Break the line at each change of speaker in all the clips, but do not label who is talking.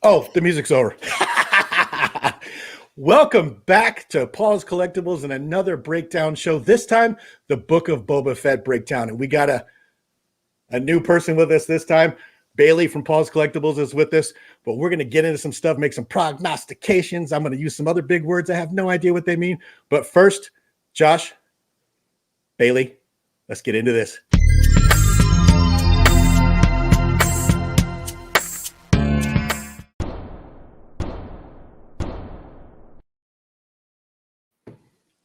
Oh, the music's over. Welcome back to Paul's Collectibles and another breakdown show. This time, the Book of Boba Fett breakdown. And we got a new person with us this time. Bailey from Paul's Collectibles is with us, but we're going to get into some stuff, make some prognostications. I'm going to use some other big words. I have no idea what they mean. But first, Josh, Bailey, let's get into this.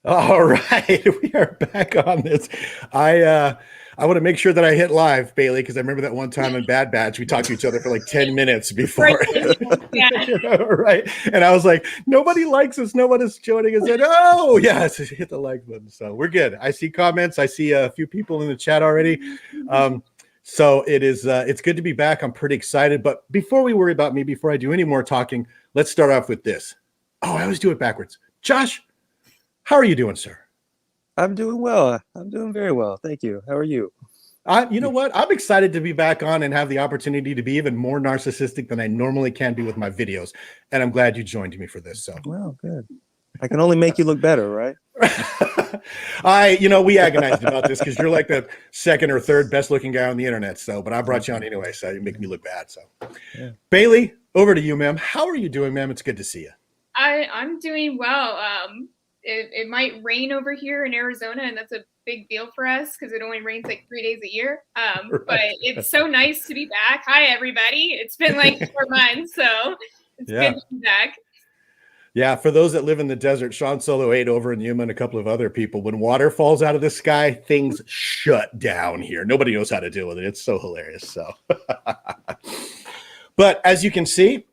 All right, we are back on this. I want to make sure that I hit live, Bailey, because I remember that one time in Bad Batch, we talked to each other for like 10 minutes before.
Yeah.
Right. And I was like, nobody likes us. Nobody's joining us. And, oh, yes, hit the like button. So we're good. I see comments. I see a few people in the chat already. So it's good to be back. I'm pretty excited. But before we worry about me, before I do any more talking, let's start off with this. Oh, I always do it backwards. Josh, how are you doing, sir?
I'm doing well. I'm doing very well. Thank you. How are you?
You know what? I'm excited to be back on and have the opportunity to be even more narcissistic than I normally can be with my videos. And I'm glad you joined me for this. So,
well, good. I can only make you look better, right?
We agonized about this because you're like the second or third best looking guy on the internet. So, but I brought you on anyway, so you make me look bad. So, yeah. Bailey, over to you, ma'am. How are you doing, ma'am? It's good to see you.
I'm doing well. It might rain over here in Arizona, and that's a big deal for us because it only rains like 3 days a year.
Right.
But it's so nice to be back. Hi, everybody. It's been like 4 months, so it's good to be back.
Yeah, for those that live in the desert, Sean Solo 8 over in Yuma and a couple of other people, when water falls out of the sky, things shut down here. Nobody knows how to deal with it. It's so hilarious. So, but as you can see,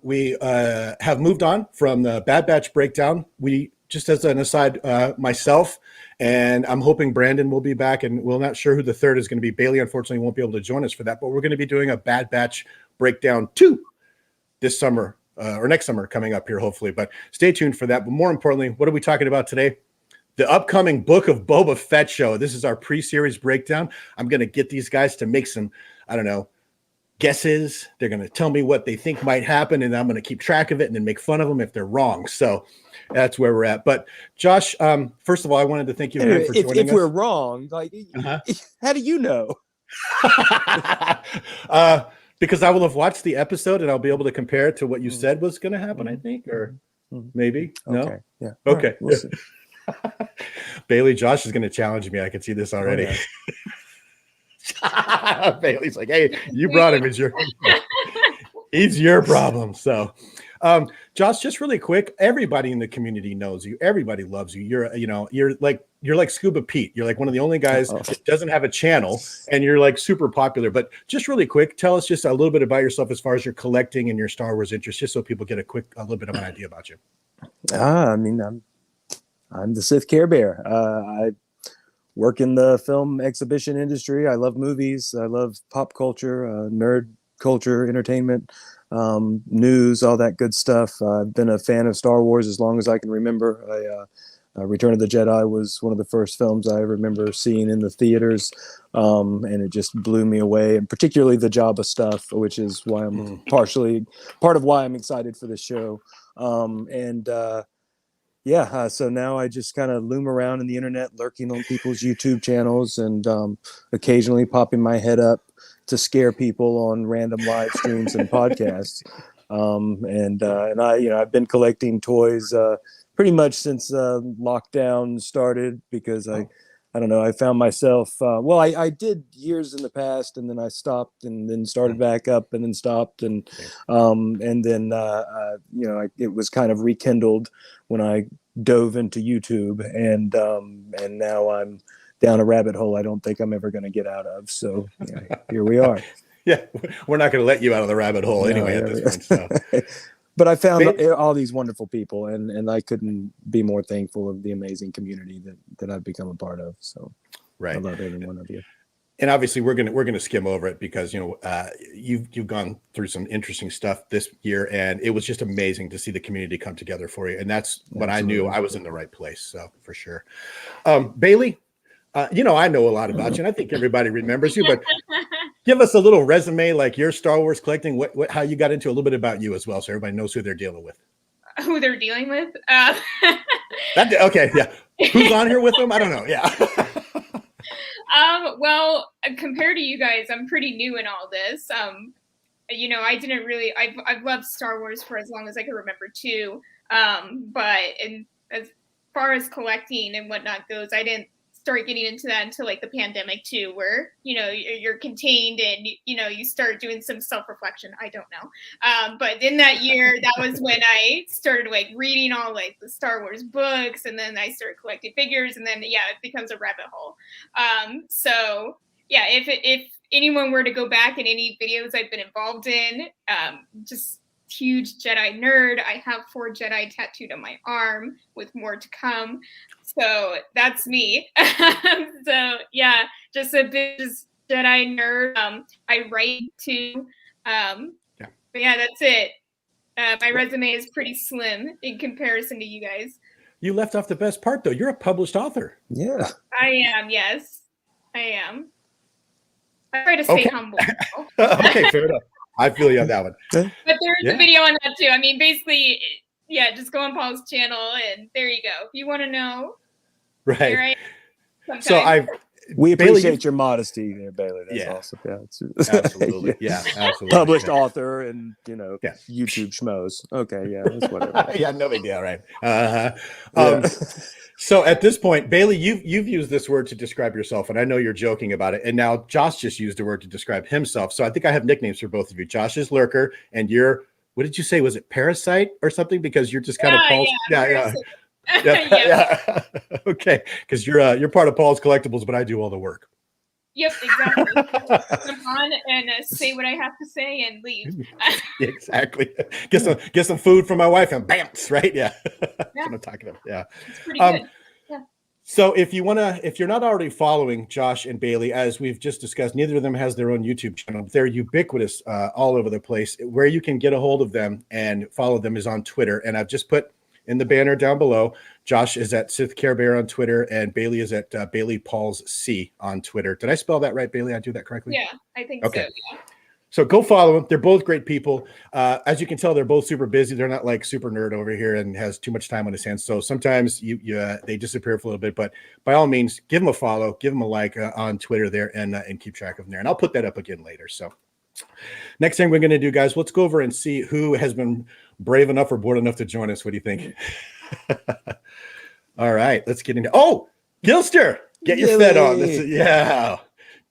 we have moved on from the Bad Batch breakdown. We, just as an aside, myself, and I'm hoping Brandon will be back, and we're not sure who the third is going to be. Bailey, unfortunately, won't be able to join us for that, but we're going to be doing a Bad Batch breakdown 2 this summer, or next summer coming up here, hopefully. But stay tuned for that. But more importantly, what are we talking about today? The upcoming Book of Boba Fett show. This is our pre-series breakdown. I'm going to get these guys to make some, guesses. They're going to tell me what they think might happen, and I'm going to keep track of it and then make fun of them if they're wrong. So that's where we're at. But Josh, first of all, I wanted to thank you again for joining us.
If we're wrong, how do you know?
Because I will have watched the episode and I'll be able to compare it to what you said was going to happen, I think, or maybe. No?
Okay. Yeah.
Okay.
Right, we'll see.
Bailey, Josh is going to challenge me. I can see this already.
Oh, yeah.
Bailey's like, hey, you brought him. It's your problem. So, Josh, just really quick, everybody in the community knows you. Everybody loves you. You're like Scuba Pete. You're like one of the only guys that doesn't have a channel, and you're like super popular. But just really quick, tell us just a little bit about yourself as far as your collecting and your Star Wars interest, just so people get a little bit of an idea about you.
I'm the Sith Care Bear. I work in the film exhibition industry. I love movies. I love pop culture, nerd culture, entertainment, news, all that good stuff. I've been a fan of Star Wars as long as I can remember. Return of the Jedi was one of the first films I remember seeing in the theaters, and it just blew me away, and particularly the Jabba stuff, which is why I'm part of why I'm excited for this show. So now I just kind of loom around in the internet, lurking on people's YouTube channels, and occasionally popping my head up to scare people on random live streams and podcasts. I've been collecting toys pretty much since lockdown started, because I found myself, I did years in the past, and then I stopped, and then started back up, and then stopped. It was kind of rekindled when I dove into YouTube, and now I'm down a rabbit hole I don't think I'm ever going to get out of. So here we are.
Yeah, we're not going to let you out of the rabbit hole anyway at this point. So.
But I found all these wonderful people, and I couldn't be more thankful of the amazing community that I've become a part of. So I love every one of you.
And obviously we're gonna skim over it because you've gone through some interesting stuff this year, and it was just amazing to see the community come together for you. And that's when I knew I was in the right place. So for sure, Bailey, I know a lot about you, and I think everybody remembers you. But give us a little resume, like your Star Wars collecting, how you got into, a little bit about you as well, so everybody knows who they're dealing with.
Who they're dealing with?
Okay, yeah. Who's on here with them? I don't know. Yeah.
Well, compared to you guys, I'm pretty new in all this. I didn't really. I've loved Star Wars for as long as I can remember too. But as far as collecting and whatnot goes, I didn't start getting into that until like the pandemic too, where you're contained and you start doing some self-reflection. I don't know, but in that year, that was when I started like reading all like the Star Wars books, and then I started collecting figures, and then it becomes a rabbit hole. So yeah, if anyone were to go back in any videos I've been involved in, just huge Jedi nerd. I have 4 Jedi tattooed on my arm, with more to come. So that's me. So yeah, just a big Jedi nerd. I write too. But yeah, that's it. My resume is pretty slim in comparison to you guys.
You left off the best part, though. You're a published author.
Yeah.
I am. Yes, I am. I try to stay humble.
Okay, fair enough. I feel you on that one.
But there is a video on that too. I mean, basically, yeah, just go on Paul's channel and there you go. If you want to know.
Right. So
we appreciate your modesty there, Bailey. That's awesome. Yeah,
absolutely. Yeah, absolutely.
Published author and YouTube schmoes. Okay, yeah, that's whatever.
Yeah, no big deal, right? So at this point, Bailey, you've used this word to describe yourself, and I know you're joking about it. And now Josh just used a word to describe himself. So I think I have nicknames for both of you. Josh is Lurker, and you're, what did you say? Was it Parasite or something? Because you're just kind of Paul's. Yeah. Okay, because you're part of Paul's Collectibles, but I do all the work.
Yep, exactly. Come on and say what I have to say and leave.
Exactly. Get some food from my wife and bams, right? Yeah. That's what I'm talking about. Yeah.
It's pretty good. Yeah.
So if you're not already following Josh and Bailey, as we've just discussed, neither of them has their own YouTube channel. They're ubiquitous all over the place. Where you can get a hold of them and follow them is on Twitter. And I've just put in the banner down below, Josh is at Sith Care Bear on Twitter, and Bailey is at Bailey Pauls C on Twitter. Did I spell that right, Bailey? I do that correctly?
Yeah, I think so. Yeah.
So go follow them. They're both great people. As you can tell, they're both super busy. They're not like super nerd over here and has too much time on his hands. So sometimes they disappear for a little bit. But by all means, give them a follow, give them a like on Twitter there, and keep track of them there. And I'll put that up again later. So next thing we're going to do, guys, let's go over and see who has been brave enough or bold enough to join us. What do you think? All right, let's get into. Oh, Gilster, get your Fed on.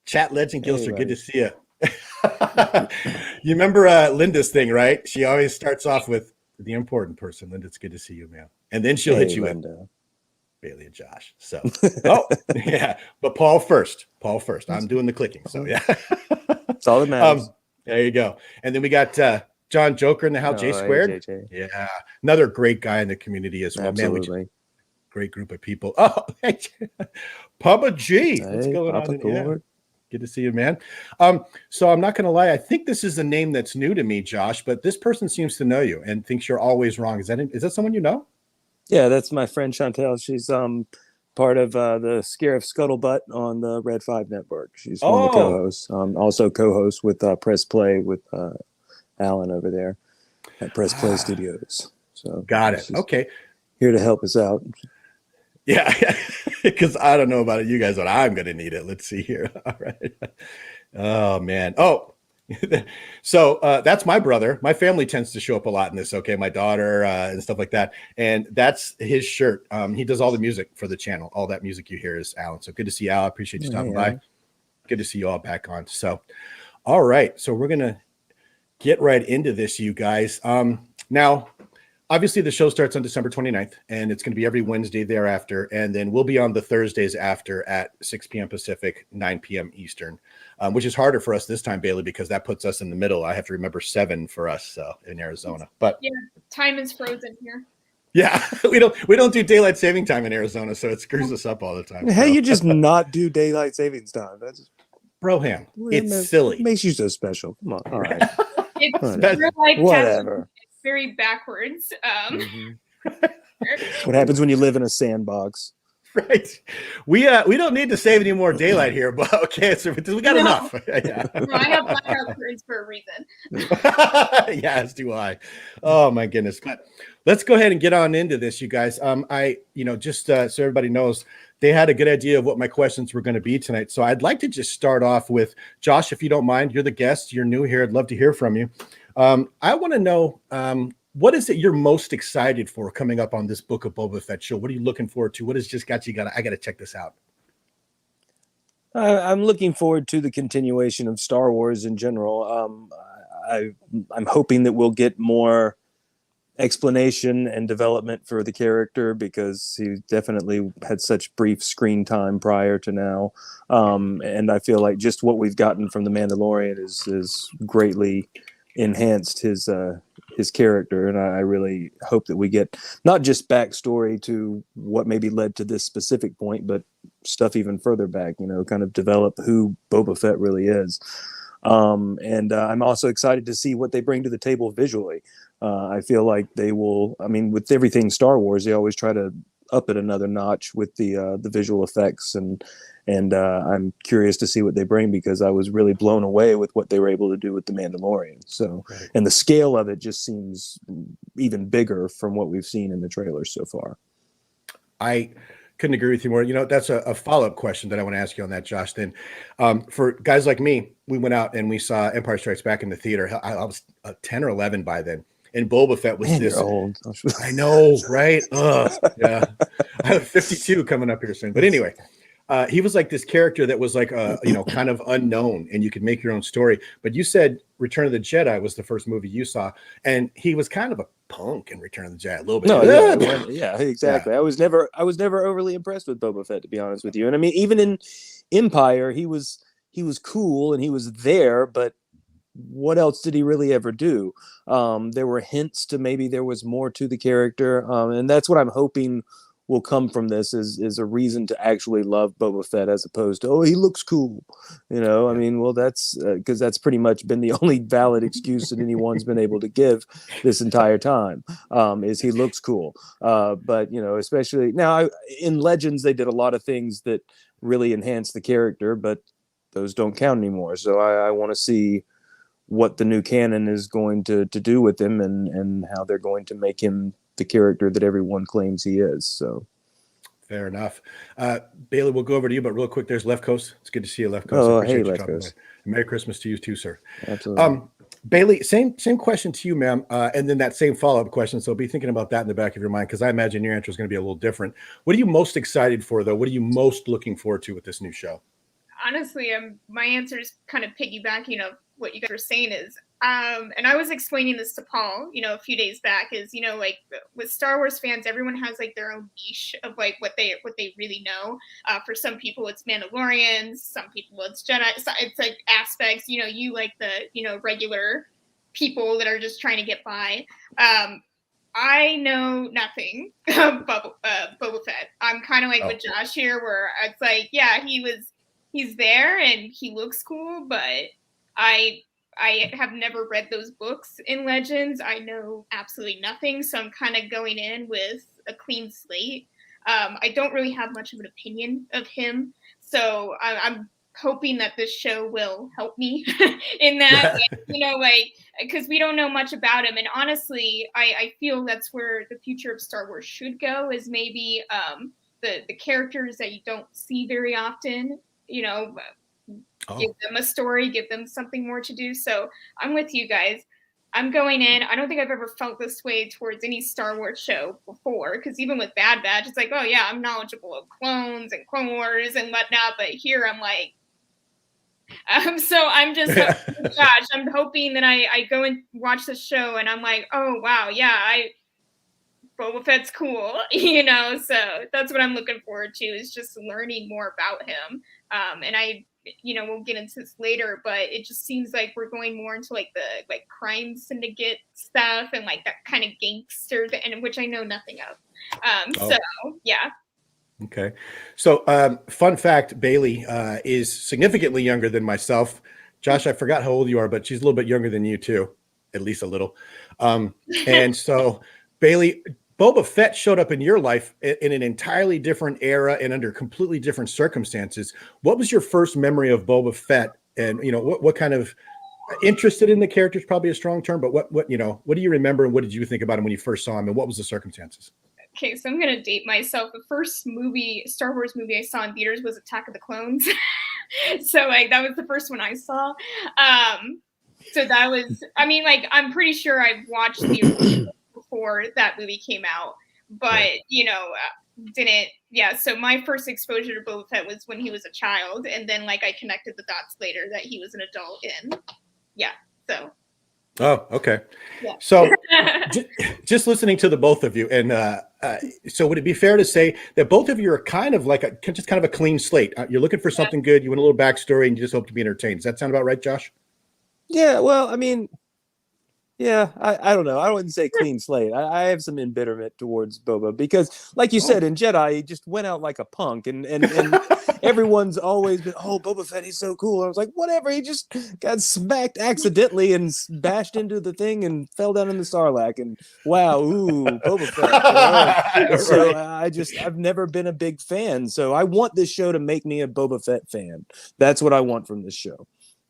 Chat legend Gilster, good to see you. You remember Linda's thing, right? She always starts off with the important person. Linda, it's good to see you, man. And then she'll hit you with Bailey and Josh. So, but Paul first. I'm doing the clicking. So, yeah.
That's all that matters.
There you go. And then we got John Joker in the house, J Squared. Yeah. Another great guy in the community as well.
Absolutely.
Man, great group of people. Oh, hey, Papa G. What's going on? Yeah. Good to see you, man. So I'm not going to lie. I think this is a name that's new to me, Josh, but this person seems to know you and thinks you're always wrong. Is that someone you know?
Yeah, that's my friend Chantel. She's part of the Scare of Scuttlebutt on the Red 5 network. She's one of the co-hosts. Also co-host with Press Play with Alan over there at Press Play Studios. So
got it. Okay.
Here to help us out.
Yeah, because I don't know about it, you guys, but I'm going to need it. Let's see here. All right. Oh, man. Oh, so that's my brother. My family tends to show up a lot in this. Okay. My daughter and stuff like that. And that's his shirt. He does all the music for the channel. All that music you hear is Alan. So good to see you, Al. I appreciate you stopping by. Good to see you all back on. So, all right. So we're going to get right into this, you guys. Now, obviously, the show starts on December 29th, and it's going to be every Wednesday thereafter. And then we'll be on the Thursdays after at 6 p.m. Pacific, 9 p.m. Eastern, which is harder for us this time, Bailey, because that puts us in the middle. I have to remember 7 for us in Arizona. But
yeah, time is frozen here.
Yeah, we don't do daylight saving time in Arizona, so it screws us up all the time.
How you just not do daylight savings time? That's
Broham. It's silly.
It makes you so special. Come on. All right.
It's real life.
Whatever.
Very backwards.
What happens when you live in a sandbox?
Right. We don't need to save any more daylight here, but okay, so we got enough. Yeah.
No, I have blackout curtains for a reason.
Yes, do I. Oh my goodness. But let's go ahead and get on into this, you guys. Just so everybody knows, they had a good idea of what my questions were going to be tonight. So I'd like to just start off with Josh, if you don't mind. You're the guest. You're new here. I'd love to hear from you. I want to know what is it you're most excited for coming up on this Book of Boba Fett show? What are you looking forward to? What has just got you? I got to check this out.
I'm looking forward to the continuation of Star Wars in general. I'm hoping that we'll get more explanation and development for the character, because he definitely had such brief screen time prior to now. And I feel like just what we've gotten from The Mandalorian is greatly enhanced his character, and I really hope that we get not just backstory to what maybe led to this specific point, but stuff even further back, kind of develop who Boba Fett really is. And I'm also excited to see what they bring to the table visually. I feel like they will, with everything Star Wars, they always try to up it another notch with the visual effects, and I'm curious to see what they bring, because I was really blown away with what they were able to do with The Mandalorian. So, right. And the scale of it just seems even bigger from what we've seen in the trailers so far.
I couldn't agree with you more. That's a follow-up question that I want to ask you on that, Josh. Then, for guys like me, we went out and we saw Empire Strikes Back in the theater. I was 10 or 11 by then. And Boba Fett was this.
Old.
I know, right? Yeah. I have 52 coming up here soon. But anyway, he was like this character that was like, kind of unknown, and you could make your own story. But you said Return of the Jedi was the first movie you saw, and he was kind of a punk in Return of the Jedi, a little bit.
No, yeah, exactly. Yeah. I was never overly impressed with Boba Fett, to be honest with you. And even in Empire, he was cool and he was there, but what else did he really ever do? There were hints to maybe there was more to the character, and that's what I'm hoping will come from this is a reason to actually love Boba Fett, as opposed to, oh, he looks cool. That's because that's pretty much been the only valid excuse that anyone's been able to give this entire time, is he looks cool. But especially now in Legends, they did a lot of things that really enhanced the character, but those don't count anymore. So I want to see what the new canon is going to do with him, and how they're going to make him the character that everyone claims he is. So
fair enough. Bailey, we'll go over to you, but real quick, there's Left Coast. It's good to see you, Left Coast.
Oh, hey, Left Coast.
Merry Christmas to you too, sir.
Absolutely.
Bailey, same question to you, ma'am, and then that same follow-up question. So be thinking about that in the back of your mind, because I imagine your answer is going to be a little different. What are you most excited for, though? What are you most looking forward to with this new show?
Honestly, my answer is kind of piggybacking of what you guys are saying is, and I was explaining this to Paul, a few days back, is, like with Star Wars fans, everyone has like their own niche of like what they really know. For some people, it's Mandalorians. Some people, it's Jedi. So it's like aspects, you like the, regular people that are just trying to get by. I know nothing of Boba Fett. I'm kind of like with Josh here, where it's like, yeah, he's there and he looks cool, but I have never read those books in Legends. I know absolutely nothing, so I'm kind of going in with a clean slate. I don't really have much of an opinion of him, so I'm hoping that this show will help me in that. Because we don't know much about him, and honestly, I feel that's where the future of Star Wars should go, is maybe the characters that you don't see very often, give them a story, give them something more to do. So I'm with you guys. I'm going in. I don't think I've ever felt this way towards any Star Wars show before, because even with Bad Batch, it's like, oh yeah, I'm knowledgeable of clones and Clone Wars and whatnot, but here I'm like, so I'm just, gosh, I'm hoping that I go and watch the show and I'm like, oh wow, yeah, Boba Fett's cool, so that's what I'm looking forward to, is just learning more about him. And we'll get into this later, but it just seems like we're going more into like the crime syndicate stuff and like that kind of gangster, and which I know nothing of. So yeah.
Okay. So fun fact, Bailey is significantly younger than myself. Josh, I forgot how old you are, but she's a little bit younger than you too, at least a little. And so Bailey, Boba Fett showed up in your life in an entirely different era and under completely different circumstances. What was your first memory of Boba Fett? And, what kind of interested in the character is probably a strong term, but what do you remember and what did you think about him when you first saw him and what was the circumstances?
Okay, so I'm gonna date myself. The first Star Wars movie I saw in theaters was Attack of the Clones. So that was the first one I saw. So that was, I'm pretty sure I watched the original before that movie came out, but didn't. Yeah. So my first exposure to Boba Fett was when he was a child, and then I connected the dots later that he was an adult in. Yeah. So.
Oh, okay.
Yeah.
So just listening to the both of you, and so would it be fair to say that both of you are kind of like just kind of a clean slate? You're looking for something good, you want a little backstory, and you just hope to be entertained. Does that sound about right, Josh?
Yeah, well, I mean, yeah, I don't know. I wouldn't say clean slate. I have some embitterment towards Boba because, like you said, in Jedi, he just went out like a punk, and everyone's always been, oh, Boba Fett, he's so cool. I was like, whatever. He just got smacked accidentally and bashed into the thing and fell down in the Sarlacc. And wow, ooh, Boba Fett. So I've never been a big fan. So I want this show to make me a Boba Fett fan. That's what I want from this show.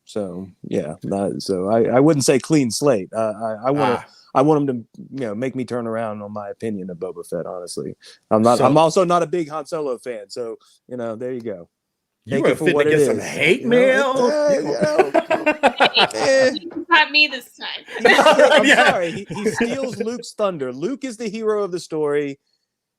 So yeah, so I wouldn't say clean slate. I want him to make me turn around on my opinion of Boba Fett. Honestly, I'm also not a big Han Solo fan. So there you go.
You were fitting to get some hate mail.
Not me this time.
I'm sorry. He steals Luke's thunder. Luke is the hero of the story.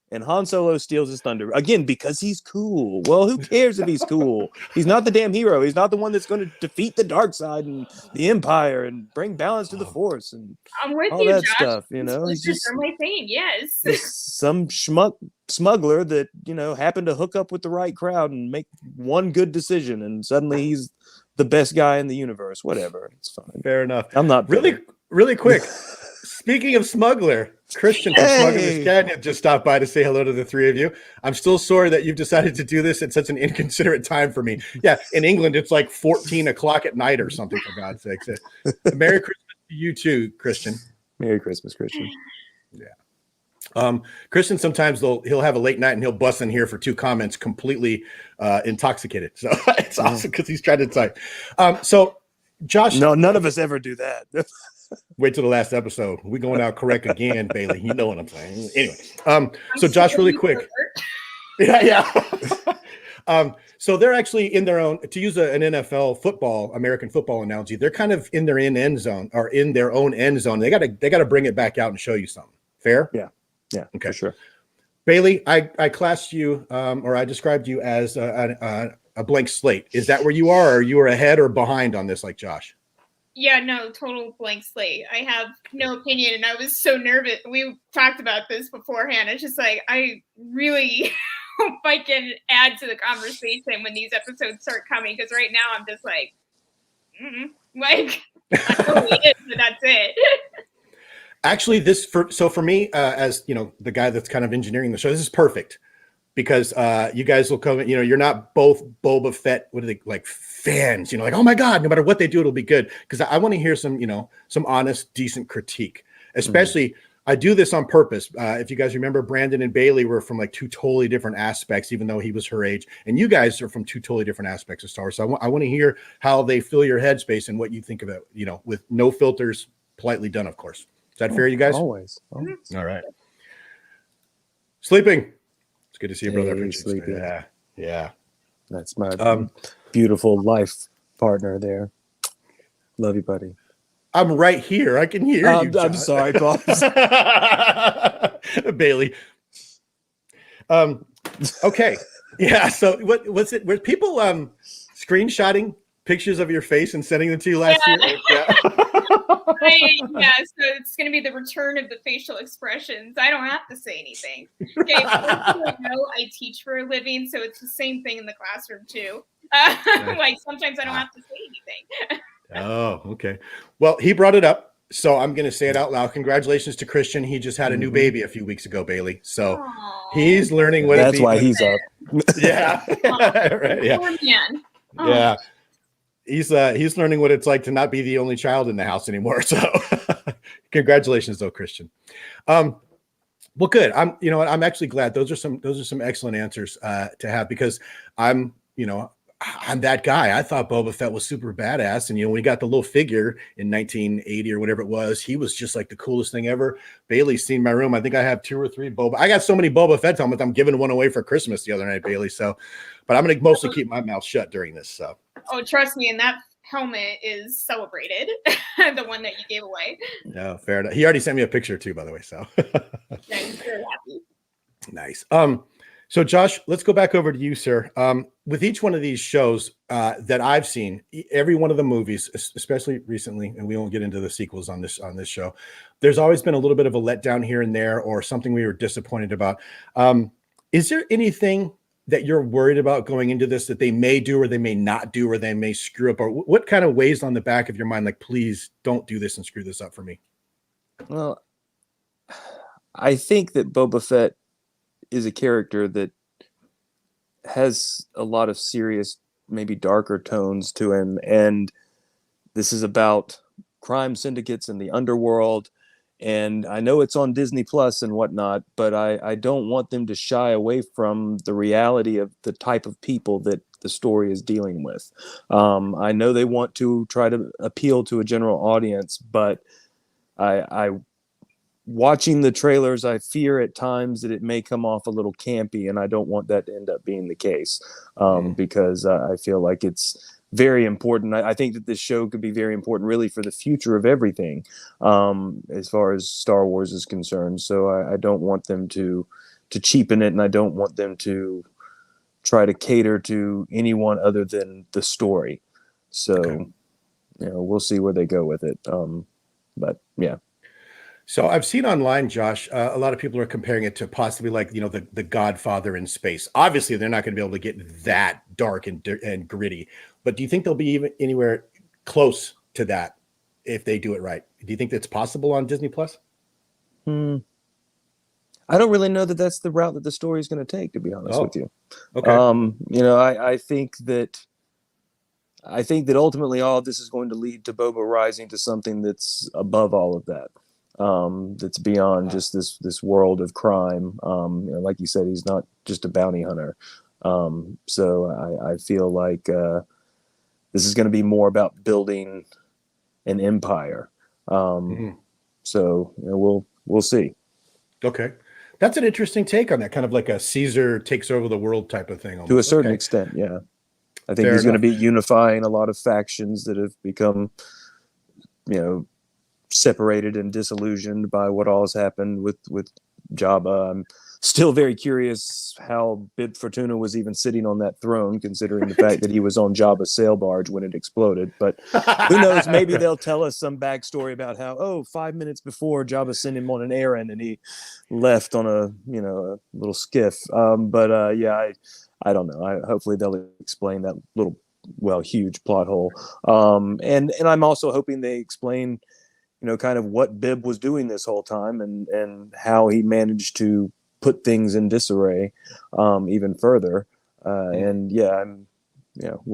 And Han Solo steals his thunder again because he's cool. Well, who cares if he's cool? He's not the damn hero. He's not the one that's going to defeat the dark side and the Empire and bring balance to the Force and
I'm with
all
you,
that
Josh.
stuff. He's just
my thing. Yes,
some smuggler that happened to hook up with the right crowd and make one good decision, and suddenly he's the best guy in the universe. Whatever, it's fine.
Fair enough.
I'm not
really quick. Speaking of smuggler, Christian from Smuggler's Canyon just stopped by to say hello to the three of you. I'm still sorry that you've decided to do this at such an inconsiderate time for me. Yeah, in England, it's like 14 o'clock at night or something, for God's sakes. Merry Christmas to you too, Christian.
Merry Christmas, Christian.
Yeah. Christian, sometimes he'll have a late night and he'll bust in here for 2 comments completely intoxicated. So it's awesome because he's trying to type. So Josh.
No, none of us ever do that.
Wait till the last episode. We're going out correct again, Bailey. You know what I'm saying. Anyway, so Josh, really quick. Yeah. So they're actually in their own, to use an NFL American football analogy, they're kind of in their end zone or in their own end zone. They gotta bring it back out and show you something. Fair?
Yeah. Okay, for sure.
Bailey, I classed you or I described you as a blank slate. Is that where you are, or you are ahead or behind on this, like Josh?
Yeah, no, total blank slate. I have no opinion, and I was so nervous. We talked about this beforehand. It's just I really hope I can add to the conversation when these episodes start coming, because right now I'm just I know it is, but that's it.
Actually, for me, as the guy that's kind of engineering the show, this is perfect. Because you guys will come, you're not both Boba Fett, what are they, like fans, like, oh my God, no matter what they do, it'll be good. Because I want to hear some honest, decent critique. Especially, I do this on purpose. If you guys remember, Brandon and Bailey were from 2 totally different aspects, even though he was her age. And you guys are from 2 totally different aspects of Star Wars. So I want to hear how they fill your headspace and what you think about, with no filters, politely done, of course. Is that fair, you guys?
Always.
All right. Sleeping. It's good to see you, brother.
Hey,
Yeah.
That's my beautiful life partner there. Love you, buddy.
I'm right here. I can hear you.
I'm sorry, boss.
Bailey. Okay. Yeah. So what's it? Were people screenshotting pictures of your face and sending them to you last year? Yeah.
So it's going to be the return of the facial expressions. I don't have to say anything. Okay, I teach for a living, so it's the same thing in the classroom too. Sometimes I don't have to say anything.
Oh, okay. Well, he brought it up, so I'm going to say it out loud. Congratulations to Christian. He just had a new baby a few weeks ago, Bailey. So he's learning what
that's why he's up.
Yeah. Right, yeah.
Poor man.
Yeah. He's learning what it's like to not be the only child in the house anymore. So congratulations though, Christian. Well, good. You know what? I'm actually glad. Those are some excellent answers to have, because I'm, you know, I'm that guy. I thought Boba Fett was super badass, and you know, when we got the little figure in 1980 or whatever it was, he was just like the coolest thing ever. Bailey's seen my room. I think I have 2 or 3 Boba. I got so many Boba Fett helmets. I'm giving one away for Christmas the other night, Bailey. So, but I'm going to mostly keep my mouth shut during this. So,
oh, trust me, and that helmet is celebrated. The one that you gave away.
No, fair enough. He already sent me a picture too, by the way. So,
Yeah, he's very happy.
Nice. So Josh, let's go back over to you, sir. With each one of these shows that I've seen, every one of the movies, especially recently, and we won't get into the sequels on this show, there's always been a little bit of a letdown here and there, or something we were disappointed about. Is there anything that you're worried about going into this that they may do, or they may not do, or they may screw up, or what kind of weighs on the back of your mind, like, please don't do this and screw this up for me?
Well, I think that Boba Fett is a character that has a lot of serious, maybe darker tones to him. And this is about crime syndicates and the underworld. And I know it's on Disney Plus and whatnot, but I don't want them to shy away from the reality of the type of people that the story is dealing with. I know they want to try to appeal to a general audience, but I watching the trailers, I fear at times that it may come off a little campy, and I don't want that to end up being the case, because I feel like it's very important. I think that this show could be very important, really, for the future of everything, as far as Star Wars is concerned. So I don't want them to cheapen it, and I don't want them to try to cater to anyone other than the story. So,
Okay.
you know, we'll see where they go with it. But yeah.
So I've seen online, Josh, a lot of people are comparing it to possibly, like, you know, the Godfather in space. Obviously, they're not going to be able to get that dark and gritty, but do you think they'll be even anywhere close to that if they do it right? Do you think that's possible on Disney Plus?
I don't really know that that's the route that the story is going to take, to be honest with you.
Okay.
You know, I think that ultimately all of this is going to lead to Boba rising to something that's above all of that. That's beyond just this world of crime. You know, like you said, he's not just a bounty hunter. So I feel like this is going to be more about building an empire. So you know, we'll see.
Okay. That's an interesting take on that, kind of like a Caesar takes over the world type of thing. Almost.
To a certain extent, yeah. I think he's going to be unifying a lot of factions that have become, you know, separated and disillusioned by what all has happened with Jabba. I'm still very curious how Bib Fortuna was even sitting on that throne, considering the fact that he was on Jabba's sail barge when it exploded. But who knows? Maybe they'll tell us some backstory about how 5 minutes before Jabba sent him on an errand and he left on a little skiff. Yeah, I don't know. Hopefully they'll explain that little, huge plot hole. And I'm also hoping they explain, you know, kind of what Bib was doing this whole time and how he managed to put things in disarray even further. We'll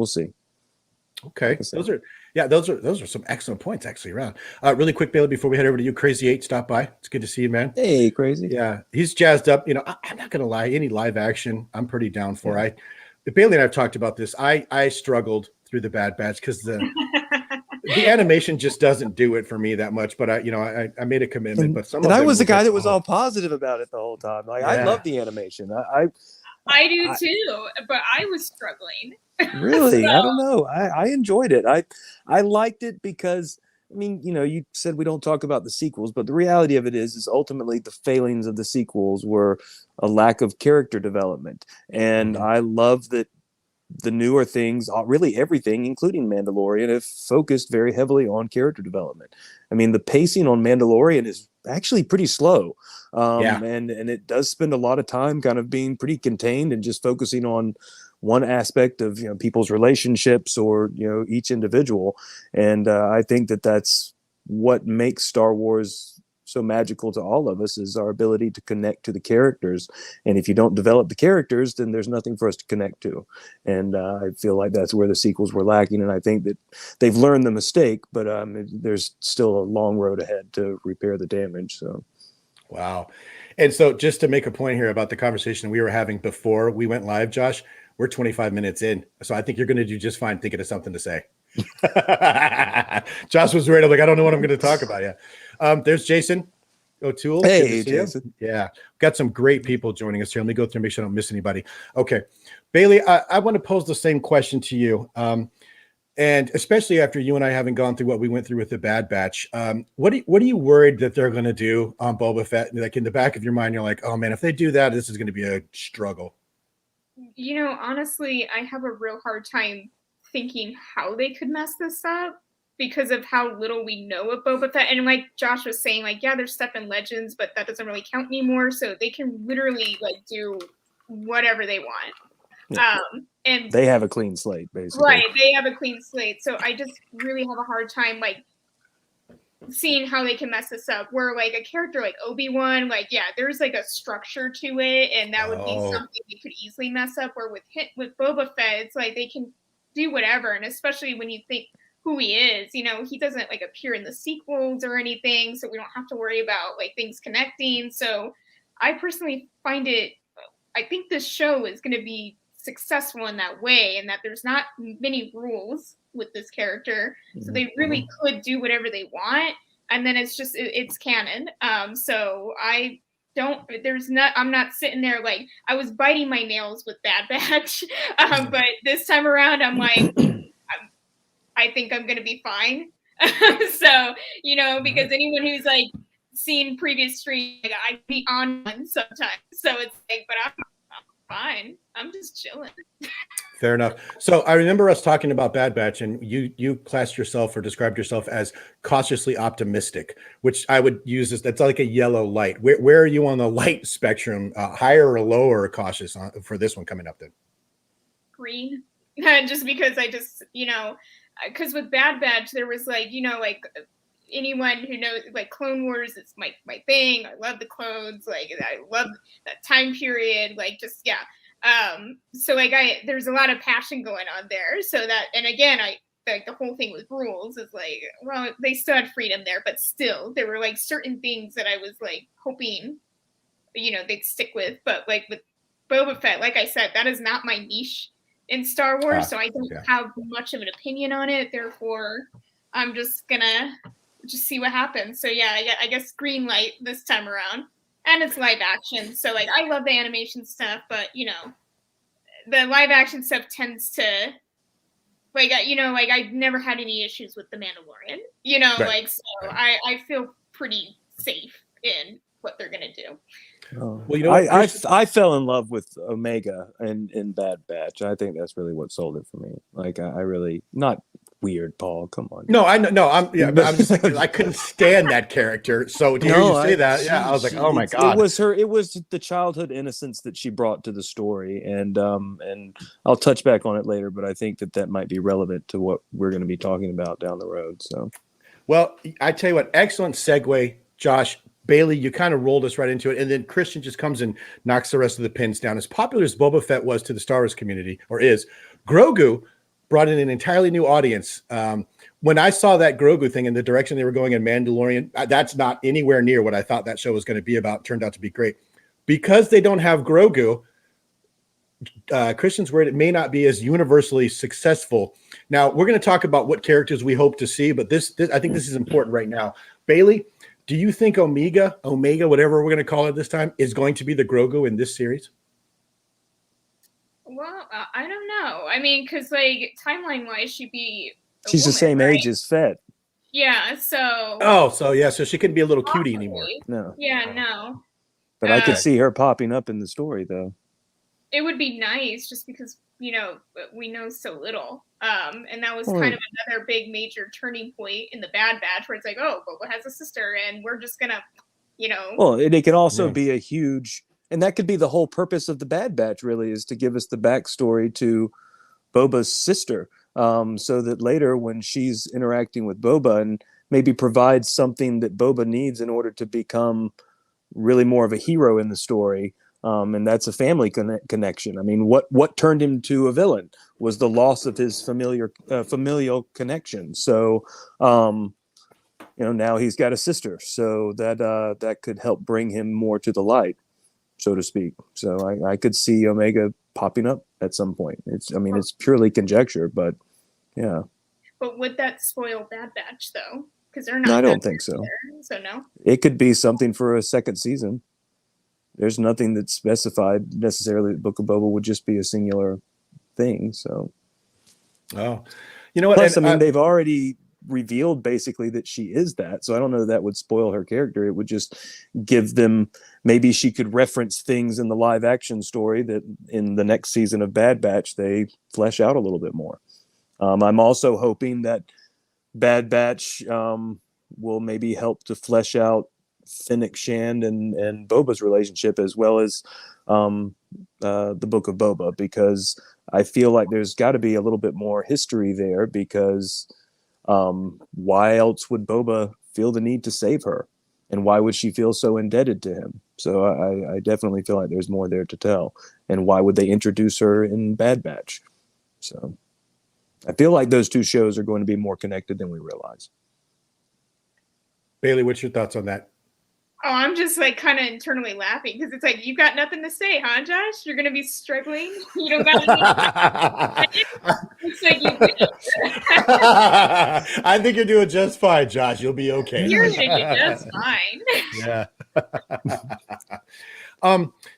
see.
Okay. Those are some excellent points actually around. Really quick, Bailey, before we head over to you, Crazy 8 stop by. It's good to see you, man.
Hey, Crazy.
Yeah. He's jazzed up. You know, I'm not going to lie. Any live action, I'm pretty down for. Bailey and I've talked about this. I struggled through the Bad Batch because the animation just doesn't do it for me that much, but I made a commitment. But
I was the guy that was all positive about it the whole time. Like, I love the animation.
I do too, but I was struggling.
Really? I don't know. I enjoyed it. I liked it because, I mean, you know, you said we don't talk about the sequels, but the reality of it is ultimately the failings of the sequels were a lack of character development. And I love that the newer things, really everything, including Mandalorian, have focused very heavily on character development. I mean, the pacing on Mandalorian is actually pretty slow. And it does spend a lot of time kind of being pretty contained and just focusing on one aspect of, you know, people's relationships or, you know, each individual. And I think that that's what makes Star Wars so magical to all of us, is our ability to connect to the characters. And if you don't develop the characters, then there's nothing for us to connect to. And I feel like that's where the sequels were lacking. And I think that they've learned the mistake, but there's still a long road ahead to repair the damage. So,
wow. And so just to make a point here about the conversation we were having before we went live, Josh, we're 25 minutes in. So I think you're going to do just fine thinking of something to say. Josh was worried. I'm like, I don't know what I'm going to talk about yet. There's Jason O'Toole. Good to
Hey,
see you.
Jason.
Yeah. Got some great people joining us here. Let me go through and make sure I don't miss anybody. Okay. Bailey, I want to pose the same question to you. And especially after you and I haven't gone through what we went through with the Bad Batch, what are you worried that they're going to do on Boba Fett? Like in the back of your mind, you're like, oh man, if they do that, this is going to be a struggle.
You know, honestly, I have a real hard time thinking how they could mess this up because of how little we know of Boba Fett. And like Josh was saying, like, yeah, there's stuff in Legends, but that doesn't really count anymore. So they can literally like do whatever they want.
Yeah.
And
They have a clean slate, basically.
right, they have a clean slate. So I just really have a hard time like seeing how they can mess this up. Where like a character like Obi-Wan, like yeah, there's like a structure to it, and that would be something they could easily mess up. Where with Boba Fett, it's like they can do whatever, and especially when you think who he is, you know, he doesn't like appear in the sequels or anything, so we don't have to worry about like things connecting. So I personally find it, I think this show is going to be successful in that way, and that there's not many rules with this character, so they really could do whatever they want, and then it's just it's canon. So I don't, I'm not sitting there like I was biting my nails with Bad Batch, but this time around I'm like I think I'm gonna be fine. So you know, because anyone who's like seen previous streams, like, I'd be on one sometimes, so it's like, but I'm fine. I'm just chilling.
Fair enough. So I remember us talking about Bad Batch, and you classed yourself or described yourself as cautiously optimistic, which I would use as that's like a yellow light. Where are you on the light spectrum? Higher or lower or cautious for this one coming up then?
Green. Just because I just, you know, because with Bad Batch there was like, you know, like anyone who knows like Clone Wars is my thing. I love the clones, like I love that time period, like just yeah. So like there's a lot of passion going on there. So that, and again, like the whole thing with rules is like, well, they still had freedom there, but still there were like certain things that I was like hoping, you know, they'd stick with. But like with Boba Fett, like I said, that is not my niche in Star Wars, so I don't have much of an opinion on it. Therefore, I'm just gonna just see what happens. So yeah, I guess green light this time around. And it's live action, so like I love the animation stuff, but you know, the live action stuff tends to like, you know, like I've never had any issues with The Mandalorian, you know, like so I feel pretty safe in what they're gonna do.
Well, you know, I fell in love with Omega in Bad Batch. I think that's really what sold it for me. Like I really not weird, Paul. Come on.
No, I know. No, I'm just like I couldn't stand that character. So to hear you say that, yeah, I was like, oh my god.
It was the childhood innocence that she brought to the story, and I'll touch back on it later. But I think that might be relevant to what we're going to be talking about down the road. So, well,
I tell you what, excellent segue, Josh. Bailey, you kind of rolled us right into it, and then Christian just comes and knocks the rest of the pins down. As popular as Boba Fett was to the Star Wars community, or is, Grogu brought in an entirely new audience. When I saw that Grogu thing in the direction they were going in Mandalorian, that's not anywhere near what I thought that show was going to be about. Turned out to be great. Because they don't have Grogu, Christian's worried it may not be as universally successful. Now, we're going to talk about what characters we hope to see, but this I think this is important right now. Bailey, do you think Omega, whatever we're going to call it this time, is going to be the Grogu in this series?
Well, I don't know. I mean, because like timeline-wise, she'd be
she's the same age as Fett.
Yeah. So.
Oh, so yeah. So she couldn't be a little cutie anymore.
No.
Yeah. No.
But I could see her popping up in the story, though.
It would be nice, just because you know we know so little. And that was kind of another big major turning point in the Bad Batch, where it's like, oh, Boba has a sister, and we're just gonna, you know.
Well, it can also be a huge, and that could be the whole purpose of the Bad Batch, really, is to give us the backstory to Boba's sister, so that later when she's interacting with Boba and maybe provides something that Boba needs in order to become really more of a hero in the story. And that's a family connection. I mean, what turned him to a villain was the loss of his familial connection. So now he's got a sister, so that could help bring him more to the light, so to speak. So I could see Omega popping up at some point. It's purely conjecture, but yeah.
But would that spoil Bad Batch though? Because they're
No,
not.
I don't think so.
Either, so no.
It could be something for a second season. There's nothing that's specified necessarily that Book of Boba would just be a singular thing. So,
Oh, you know what?
plus,
And,
they've already revealed basically that she is that. So I don't know that would spoil her character. It would just give them, maybe she could reference things in the live action story that in the next season of Bad Batch, they flesh out a little bit more. I'm also hoping that Bad Batch will maybe help to flesh out Fennec Shand and Boba's relationship, as well as the Book of Boba, because I feel like there's got to be a little bit more history there, because why else would Boba feel the need to save her? And why would she feel so indebted to him? So I definitely feel like there's more there to tell. And why would they introduce her in Bad Batch? So I feel like those two shows are going to be more connected than we realize.
Bailey, what's your thoughts on that?
Oh, I'm just like kind of internally laughing because it's like, you got nothing to say, huh, Josh? You're gonna be struggling. You don't got anything. It's like you do.
I think you're doing just fine, Josh. You'll be okay.
You're gonna do just fine.
Yeah.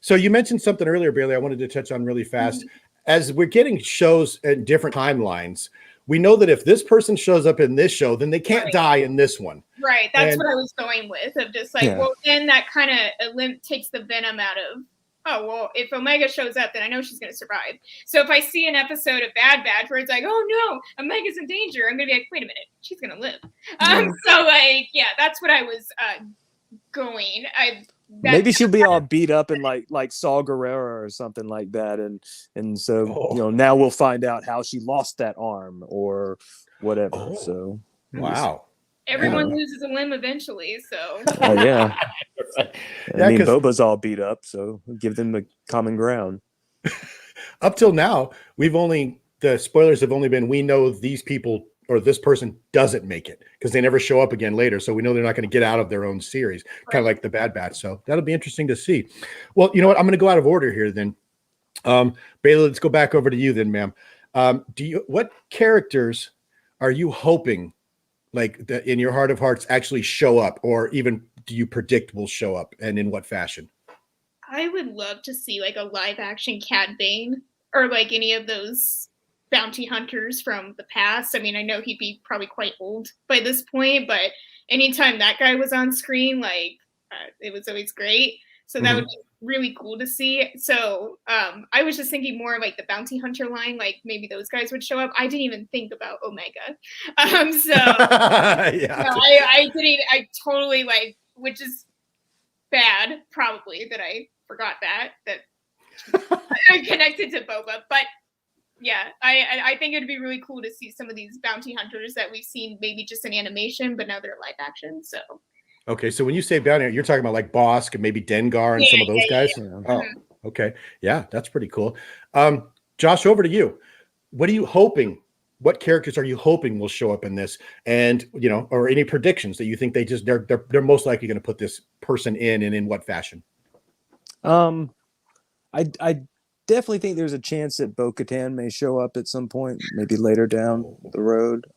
So you mentioned something earlier, Bailey, I wanted to touch on really fast. Mm-hmm. As we're getting shows in different timelines, we know that if this person shows up in this show, then they can't die in this one.
Right. That's what I was going with. Of just like, well, then that kind of takes the venom out of, oh, well, if Omega shows up, then I know she's going to survive. So if I see an episode of Bad Batch where it's like, oh, no, Omega's in danger, I'm going to be like, wait a minute, she's going to live. So, like, yeah, that's what I was going.
Maybe she'll be all beat up and like Saw Gerrera or something like that, and so now we'll find out how she lost that arm or whatever. So
wow,
everyone loses a limb eventually. So
yeah, Boba's all beat up, so give them a common ground.
Up till now, the spoilers have only been, we know these people or this person doesn't make it because they never show up again later. So we know they're not going to get out of their own series, kind of like the Bad Batch. So that'll be interesting to see. Well, you know what? I'm going to go out of order here then. Bailey, let's go back over to you then, ma'am. What characters are you hoping, like in your heart of hearts, actually show up, or even do you predict will show up, and in what fashion?
I would love to see like a live action Cad Bane, or like any of those bounty hunters from the past. I mean, I know he'd be probably quite old by this point, but anytime that guy was on screen, like it was always great. So that would be really cool to see. So I was just thinking more like the bounty hunter line, like maybe those guys would show up. I didn't even think about Omega. I totally like, which is bad probably that I forgot that I connected to Boba, but yeah, I think it'd be really cool to see some of these bounty hunters that we've seen maybe just in animation, but now they're live action. So
okay, so when you say bounty, you're talking about like Bosk and maybe Dengar and some of those guys. Yeah. Oh, okay, yeah, that's pretty cool. Josh, over to you. What are you hoping? What characters are you hoping will show up in this? And or any predictions that you think they're most likely going to put this person in, and in what fashion?
I definitely think there's a chance that Bo-Katan may show up at some point, maybe later down the road.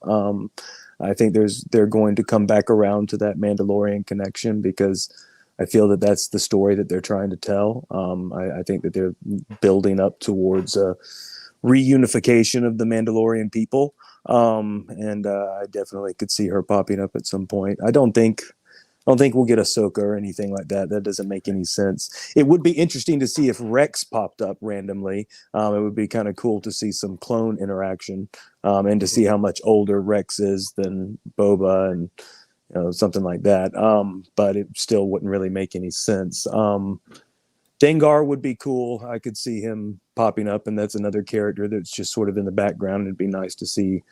I think they're going to come back around to that Mandalorian connection, because I feel that that's the story that they're trying to tell. I think that they're building up towards a reunification of the Mandalorian people. And I definitely could see her popping up at some point. I don't think we'll get Ahsoka or anything like that. That doesn't make any sense. It would be interesting to see if Rex popped up randomly. It would be kind of cool to see some clone interaction, and to see how much older Rex is than Boba, and something like that. But it still wouldn't really make any sense. Dengar would be cool. I could see him popping up, and that's another character that's just sort of in the background. It'd be nice to see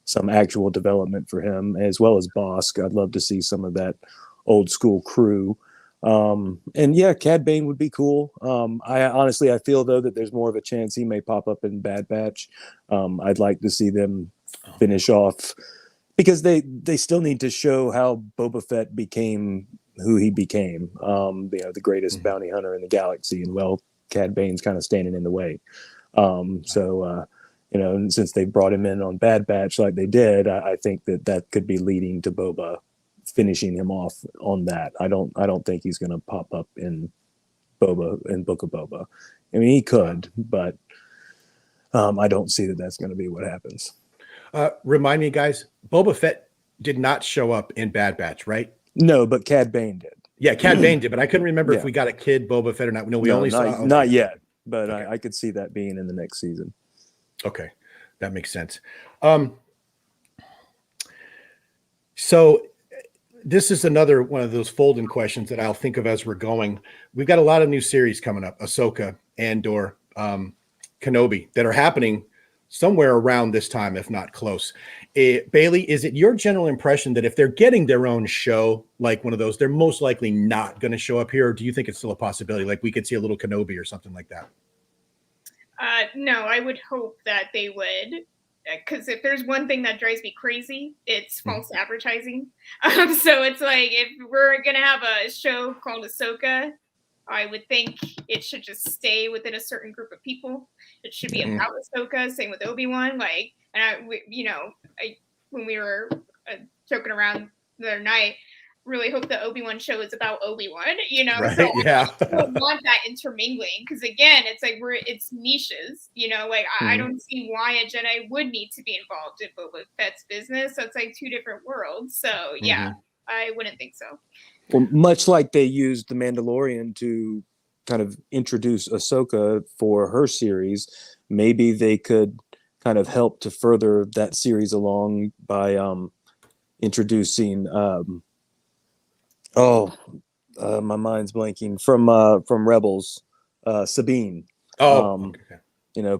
some actual development for him, as well as Bosk. I'd love to see some of that old school crew. And yeah, Cad Bane would be cool. I feel though that there's more of a chance he may pop up in Bad Batch. I'd like to see them finish off because they still need to show how Boba Fett became who he became, the greatest bounty hunter in the galaxy, and Cad Bane's kind of standing in the way. And since they brought him in on Bad Batch like they did, I think that could be leading to Boba finishing him off on that. I don't think he's going to pop up in Book of Boba. I mean, he could, but I don't see that that's going to be what happens.
Remind me, guys, Boba Fett did not show up in Bad Batch, right?
No, but Cad Bane did.
Yeah, Cad Bane did, but I couldn't remember if we got a kid Boba Fett or not. No, we only saw.
Not yet, but okay. I could see that being in the next season.
Okay, that makes sense. So this is another one of those fold-in questions that I'll think of as we're going. We've got a lot of new series coming up: Ahsoka, Andor, Kenobi, that are happening somewhere around this time, if not close. Bailey, is it your general impression that if they're getting their own show, like one of those, they're most likely not going to show up here? Or do you think it's still a possibility? Like we could see a little Kenobi or something like that?
No, I would hope that they would. Because if there's one thing that drives me crazy, it's false advertising. So it's like, if we're going to have a show called Ahsoka, I would think it should just stay within a certain group of people. It should be about Ahsoka. Same with Obi-Wan. When we were joking around the other night, really hope the Obi-Wan show is about Obi-Wan.
Right?
So
yeah.
I don't want that intermingling, because again, it's like it's niches. I don't see why a Jedi would need to be involved in Boba Fett's business. So it's like two different worlds. So yeah, I wouldn't think so.
Well, much like they used The Mandalorian to kind of introduce Ahsoka for her series, maybe they could kind of help to further that series along by introducing my mind's blanking from Rebels, Sabine. Okay.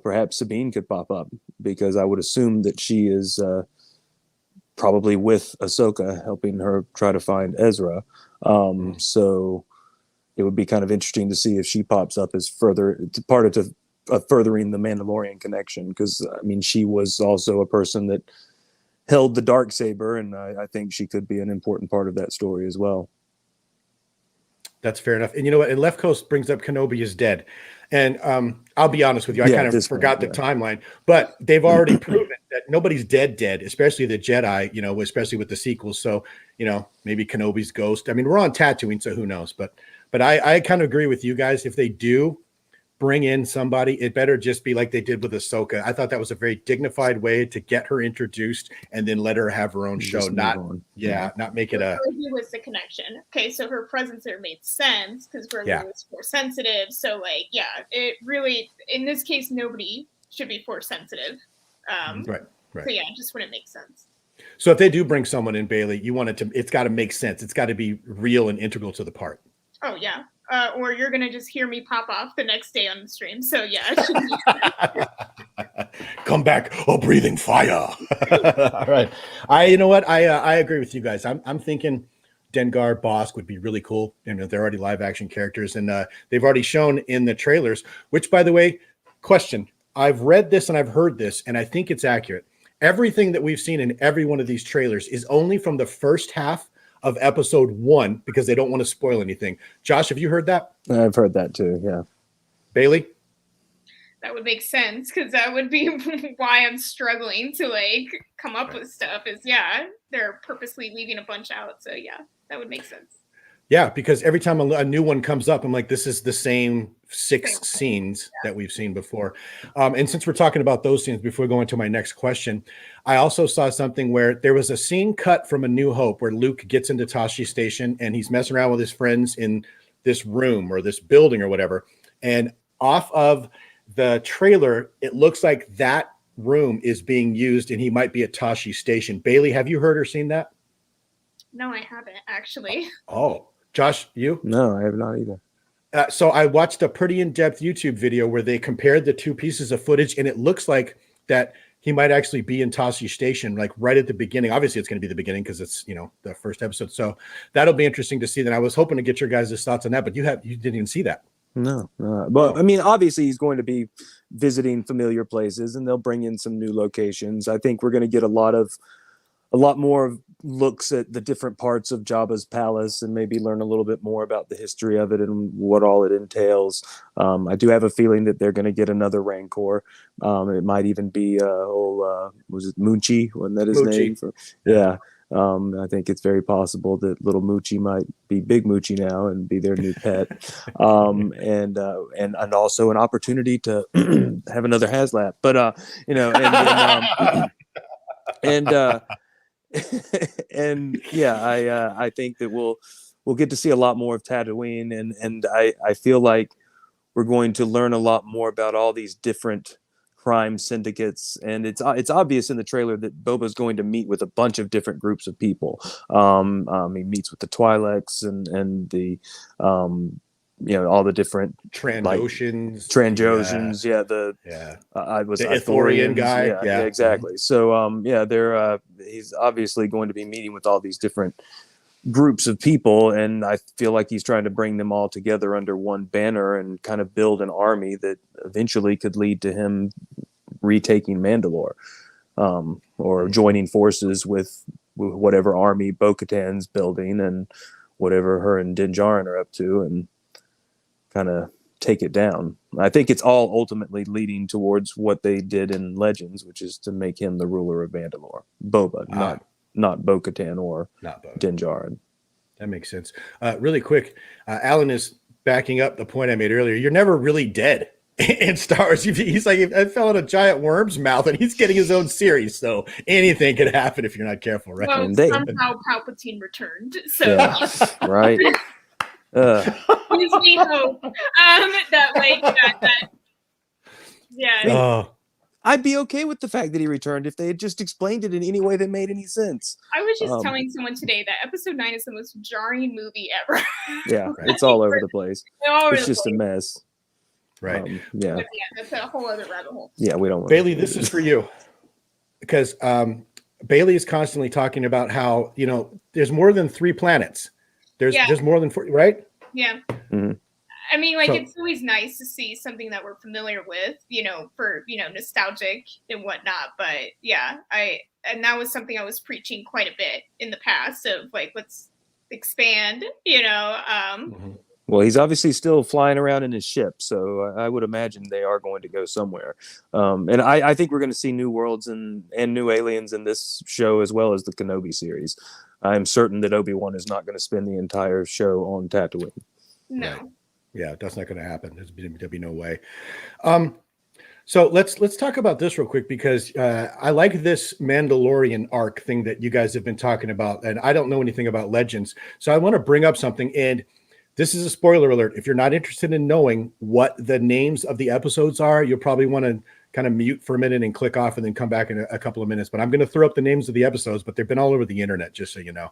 Perhaps Sabine could pop up, because I would assume that she is probably with Ahsoka, helping her try to find Ezra. So it would be kind of interesting to see if she pops up as furthering the Mandalorian connection, because I mean, she was also a person that held the Darksaber, and I think she could be an important part of that story as well.
That's fair enough. And you know what? And Left Coast brings up Kenobi is dead. And I'll be honest with you, I kind of forgot the timeline, but they've already proven that nobody's dead, especially the Jedi, especially with the sequels. So, maybe Kenobi's ghost. I mean, we're on Tatooine, so who knows? But I kind of agree with you guys. If they do bring in somebody, it better just be like they did with Ahsoka. I thought that was a very dignified way to get her introduced and then let her have her own show. Not make it a.
Was the connection? Okay, so her presence there made sense because Grogu was force sensitive. So it really, in this case, nobody should be force sensitive.
Right.
So it just wouldn't make sense.
So if they do bring someone in, Bailey, it's got to make sense. It's got to be real and integral to the part.
Oh yeah. Or you're going to just hear me pop off the next day on the stream. So yeah.
Come back, breathing fire. All right. I agree with you guys. I'm thinking Dengar Bossk would be really cool. They're already live action characters, and they've already shown in the trailers, which, by the way, question, I've read this and I've heard this, and I think it's accurate. Everything that we've seen in every one of these trailers is only from the first half of episode 1, because they don't want to spoil anything. Josh, have you heard that?
I've heard that too. Yeah.
Bailey?
That would make sense, because that would be why I'm struggling to come up with stuff is they're purposely leaving a bunch out. So that would make sense.
Yeah, because every time a new one comes up, I'm like, this is the same 6 scenes that we've seen before. And since we're talking about those scenes, before we go into my next question, I also saw something where there was a scene cut from A New Hope where Luke gets into Tashi Station and he's messing around with his friends in this room or this building or whatever. And off of the trailer, it looks like that room is being used and he might be at Tashi Station. Bailey, have you heard or seen that?
No, I haven't actually.
Oh. Josh, you?
No, I have not either.
So I watched a pretty in-depth YouTube video where they compared the two pieces of footage, and it looks like that he might actually be in Tashi Station, like right at the beginning. Obviously, it's going to be the beginning because it's the first episode. So that'll be interesting to see. Then I was hoping to get your guys' thoughts on that, but you didn't even see that.
No. But I mean, obviously, he's going to be visiting familiar places, and they'll bring in some new locations. I think we're going to get a lot of a lot more looks at the different parts of Jabba's palace and maybe learn a little bit more about the history of it and what all it entails. I do have a feeling that they're going to get another Rancor. It might even be was it Moochie? Wasn't that his
Moochie.
name? Yeah. I think it's very possible that little Moochie might be Big Moochie now and be their new pet, and also an opportunity to have another HasLab. But and and yeah, I think that we'll get to see a lot more of Tatooine, and I feel like we're going to learn a lot more about all these different crime syndicates, and it's obvious in the trailer that Boba's going to meet with a bunch of different groups of people. He meets with the Twi'leks and the all the different
Trandoshans,
I was
the Ithorian guy,
yeah, exactly. So he's obviously going to be meeting with all these different groups of people, and I feel like he's trying to bring them all together under one banner and kind of build an army that eventually could lead to him retaking Mandalore, or joining forces with whatever army Bo-Katan's building and whatever her and Din Djarin are up to, and kind of take it down. I think it's all ultimately leading towards what they did in Legends, which is to make him the ruler of Mandalore. Boba, not Bo-Katan or Din Djarin.
That makes sense. Really quick, Alan is backing up the point I made earlier. You're never really dead in Star Wars. He's like, I fell in a giant worm's mouth, and he's getting his own series, so anything could happen if you're not careful, right?
Well, somehow Palpatine returned, so
right.
Gives me hope
I'd be okay with the fact that he returned if they had just explained it in any way that made any sense.
I was just telling someone today that episode 9 is the most jarring movie ever.
Yeah, it's all over the place. It's just a mess.
Right.
Yeah, that's a whole other rabbit hole.
Yeah, we don't want
Bailey, this is for you. Because Bailey is constantly talking about how, there's more than 3 planets. There's more than 4, right?
Yeah.
Mm-hmm.
I mean, it's always nice to see something that we're familiar with, for, nostalgic and whatnot. But yeah, and that was something I was preaching quite a bit in the past of let's expand,
Well, he's obviously still flying around in his ship, so I would imagine they are going to go somewhere. And I think we're going to see new worlds and new aliens in this show, as well as the Kenobi series. I'm certain that Obi-Wan is not going to spend the entire show on Tatooine.
No.
Right. Yeah, that's not going to happen. There'll be no way. So let's talk about this real quick, because I like this Mandalorian arc thing that you guys have been talking about, and I don't know anything about Legends, so I want to bring up something. And this is a spoiler alert. If you're not interested in knowing what the names of the episodes are, you'll probably want to kind of mute for a minute and click off and then come back in a couple of minutes. But I'm going to throw up the names of the episodes, but they've been all over the internet, just so you know.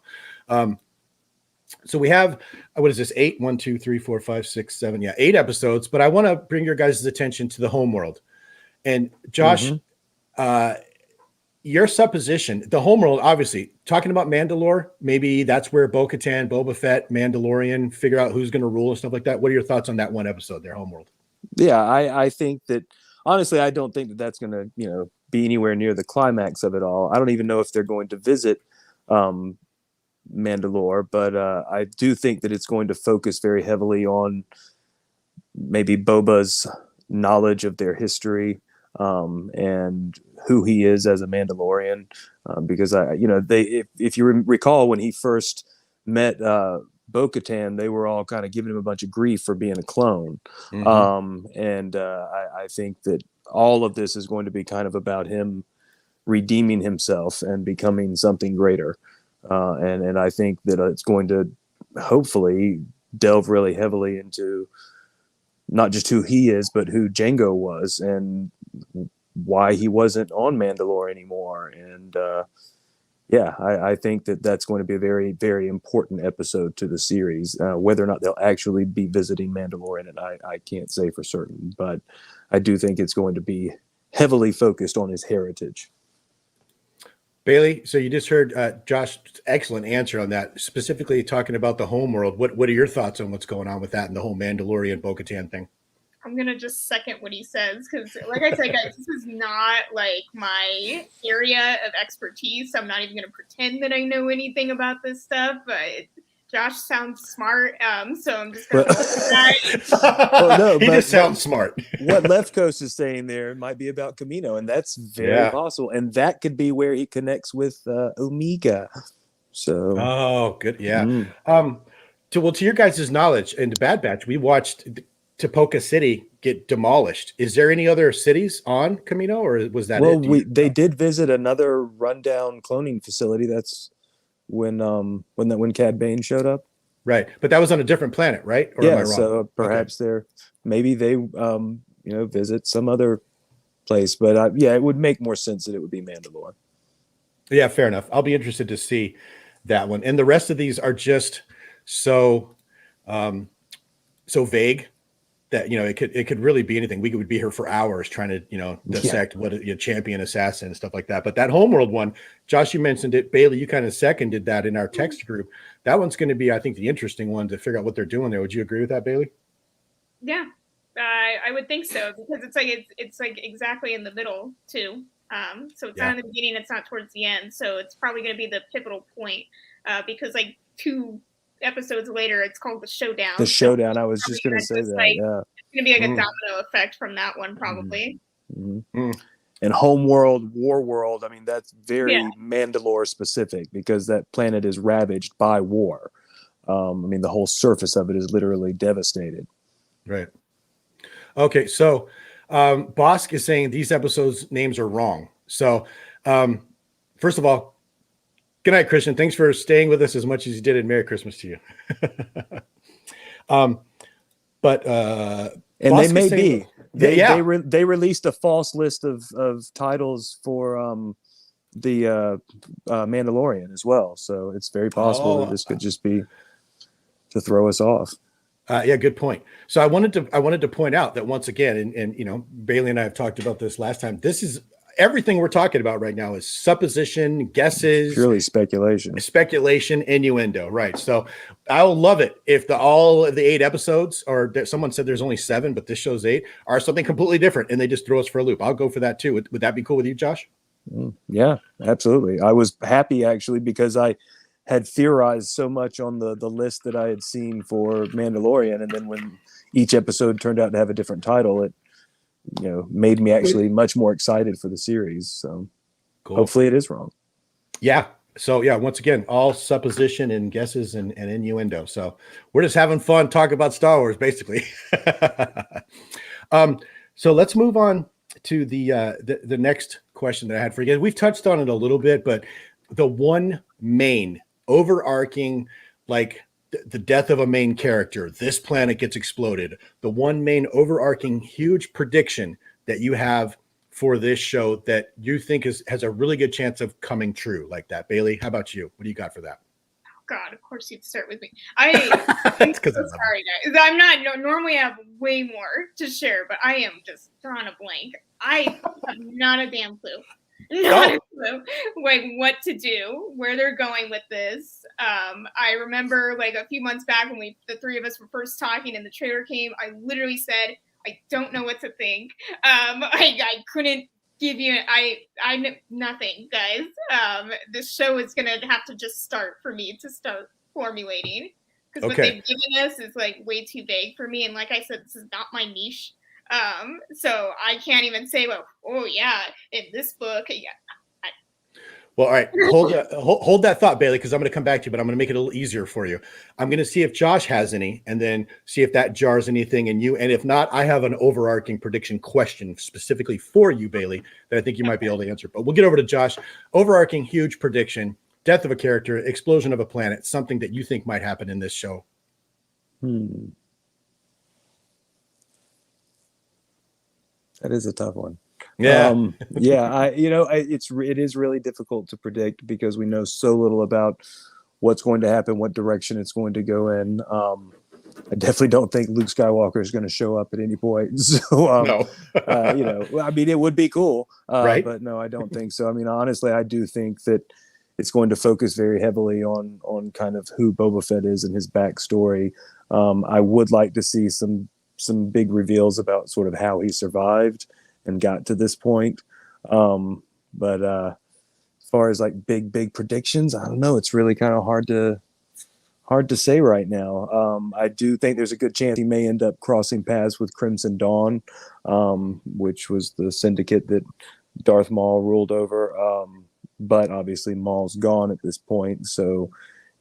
So we have, what is this? 8, 1, 2, 3, 4, 5, 6, 7. Yeah, 8 episodes. But I want to bring your guys' attention to the homeworld. And Josh, your supposition, the homeworld, obviously, talking about Mandalore, maybe that's where Bo-Katan, Boba Fett, Mandalorian, figure out who's going to rule and stuff like that. What are your thoughts on that one episode, their homeworld?
Yeah, I think that, honestly, I don't think that that's going to, be anywhere near the climax of it all. I don't even know if they're going to visit Mandalore, but I do think that it's going to focus very heavily on maybe Boba's knowledge of their history, and who he is as a Mandalorian, because if you recall, when he first met Bo-Katan, they were all kind of giving him a bunch of grief for being a clone. I think that all of this is going to be kind of about him redeeming himself and becoming something greater. And I think that it's going to hopefully delve really heavily into not just who he is, but who Jango was and why he wasn't on Mandalore anymore. And I think that that's going to be a very, very important episode to the series. Whether or not they'll actually be visiting Mandalore in it, I can't say for certain, but I do think it's going to be heavily focused on his heritage.
Bailey, so you just heard Josh's excellent answer on that, specifically talking about the homeworld. What are your thoughts on what's going on with that and the whole Mandalorian Bo-Katan thing?
I'm gonna just second what he says because, like I said, guys, this is not like my area of expertise. So I'm not even gonna pretend that I know anything about this stuff. But Josh sounds smart, so I'm just gonna.
Well, no,
he
but
just sounds smart.
What Left Coast is saying there might be about Camino, and that's very possible. And that could be where he connects with Omega. So,
oh, good, yeah. To your guys' knowledge, in the Bad Batch, we watched Tapoca City get demolished. Is there any other cities on Camino, or was that
well,
it?
they did visit another rundown cloning facility. That's when Cad Bane showed up.
Right, but that was on a different planet, right? Or am I wrong?
So perhaps maybe they visit some other place, but it would make more sense that it would be Mandalore.
Yeah, fair enough. I'll be interested to see that one. And the rest of these are just so vague that it could really be anything. We would be here for hours trying to dissect what a champion assassin and stuff like that. But that Homeworld one, Josh, you mentioned it. Bailey, you kind of seconded that in our text group. That one's going to be, I think, the interesting one to figure out what they're doing there. Would you agree with that, Bailey?
Yeah, I would think so because it's like exactly in the middle too. So it's not in the beginning, it's not towards the end. So it's probably going to be the pivotal point because like 2 episodes later, it's called the Showdown.
The Showdown. I was just going to say that.
It's going to be like a domino effect from that one, probably.
And Homeworld, Warworld. I mean, that's very Mandalore specific because that planet is ravaged by war. I mean, the whole surface of it is literally devastated.
Right. Okay, so Bosk is saying these episodes' names are wrong. So, first of all, good night, Christian. Thanks for staying with us as much as you did, and Merry Christmas to you. And
Bosk they may be. They released a false list of titles for the Mandalorian as well. So it's very possible that this could just be to throw us off.
Good point. So I wanted to point out that once again, and Bailey and I have talked about this last time. This is everything we're talking about right now is supposition, guesses,
purely speculation,
innuendo. Right. So I'll love it if all of the 8 episodes, or someone said there's only 7, but this shows 8, are something completely different, and they just throw us for a loop. I'll go for that too. Would that be cool with you, Josh?
Yeah, absolutely. I was happy actually because I had theorized so much on the list that I had seen for Mandalorian, and then when each episode turned out to have a different title, it made me actually much more excited for the series. So cool. Hopefully it is wrong.
Yeah. So once again, all supposition and guesses and innuendo. So we're just having fun talking about Star Wars, basically. So let's move on to the next question that I had for you. We've touched on it a little bit, but the one main overarching, like the death of a main character, this planet gets exploded, the one main overarching huge prediction that you have for this show that you think has a really good chance of coming true like that. Bailey, how about you? What do you got for that?
Oh God, of course you'd start with me. I'm so sorry, guys. I'm not normally I have way more to share, but I am just drawing a blank. I have not a damn clue. Not a clue, like what to do, where they're going with this. I remember like a few months back when the 3 of us were first talking and the trailer came, I literally said, I don't know what to think. I couldn't give you nothing, guys. This show is gonna have to just start for me to start formulating because what they've given us is like way too vague for me. And like I said, this is not my niche. So I can't even say, in this book,
Well, all right, hold that thought, Bailey, because I'm going to come back to you, but I'm going to make it a little easier for you. I'm going to see if Josh has any, and then see if that jars anything in you. And if not, I have an overarching prediction question specifically for you, Bailey, that I think you might be able to answer. But we'll get over to Josh. Overarching huge prediction, death of a character, explosion of a planet, something that you think might happen in this show.
That is a tough one.
Yeah.
It is really difficult to predict because we know so little about what's going to happen, what direction it's going to go in. I definitely don't think Luke Skywalker is going to show up at any point. So,
no.
I mean, it would be cool,
right?
But no, I don't think so. I mean, honestly, I do think that it's going to focus very heavily on kind of who Boba Fett is and his backstory. I would like to see some some big reveals about sort of how he survived and got to this point. But as far as like big predictions, I don't know. It's really kind of hard to say right now. I do think there's a good chance he may end up crossing paths with Crimson Dawn, which was the syndicate that Darth Maul ruled over. But obviously Maul's gone at this point, so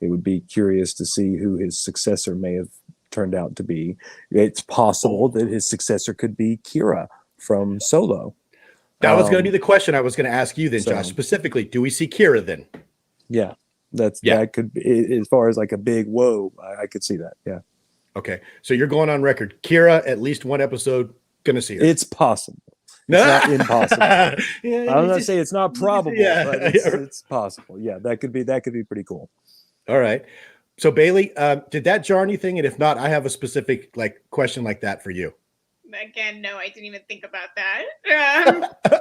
it would be curious to see who his successor may have turned out to be. It's possible that his successor could be Kira from Solo.
That was going to be the question I was going to ask you then,
so,
Josh. Specifically, do we see Kira then?
Yeah, that could be, as far as like a big whoa, I could see that. Yeah.
Okay, so you're going on record. Kira, at least one episode, going to see her.
It's possible. It's not impossible. I'm not saying it's not probable, but it's possible. Yeah, that could be pretty cool.
All right. So Bailey, did that jar anything? And if not, I have a specific question like that for you.
Again, no, I didn't even think about that.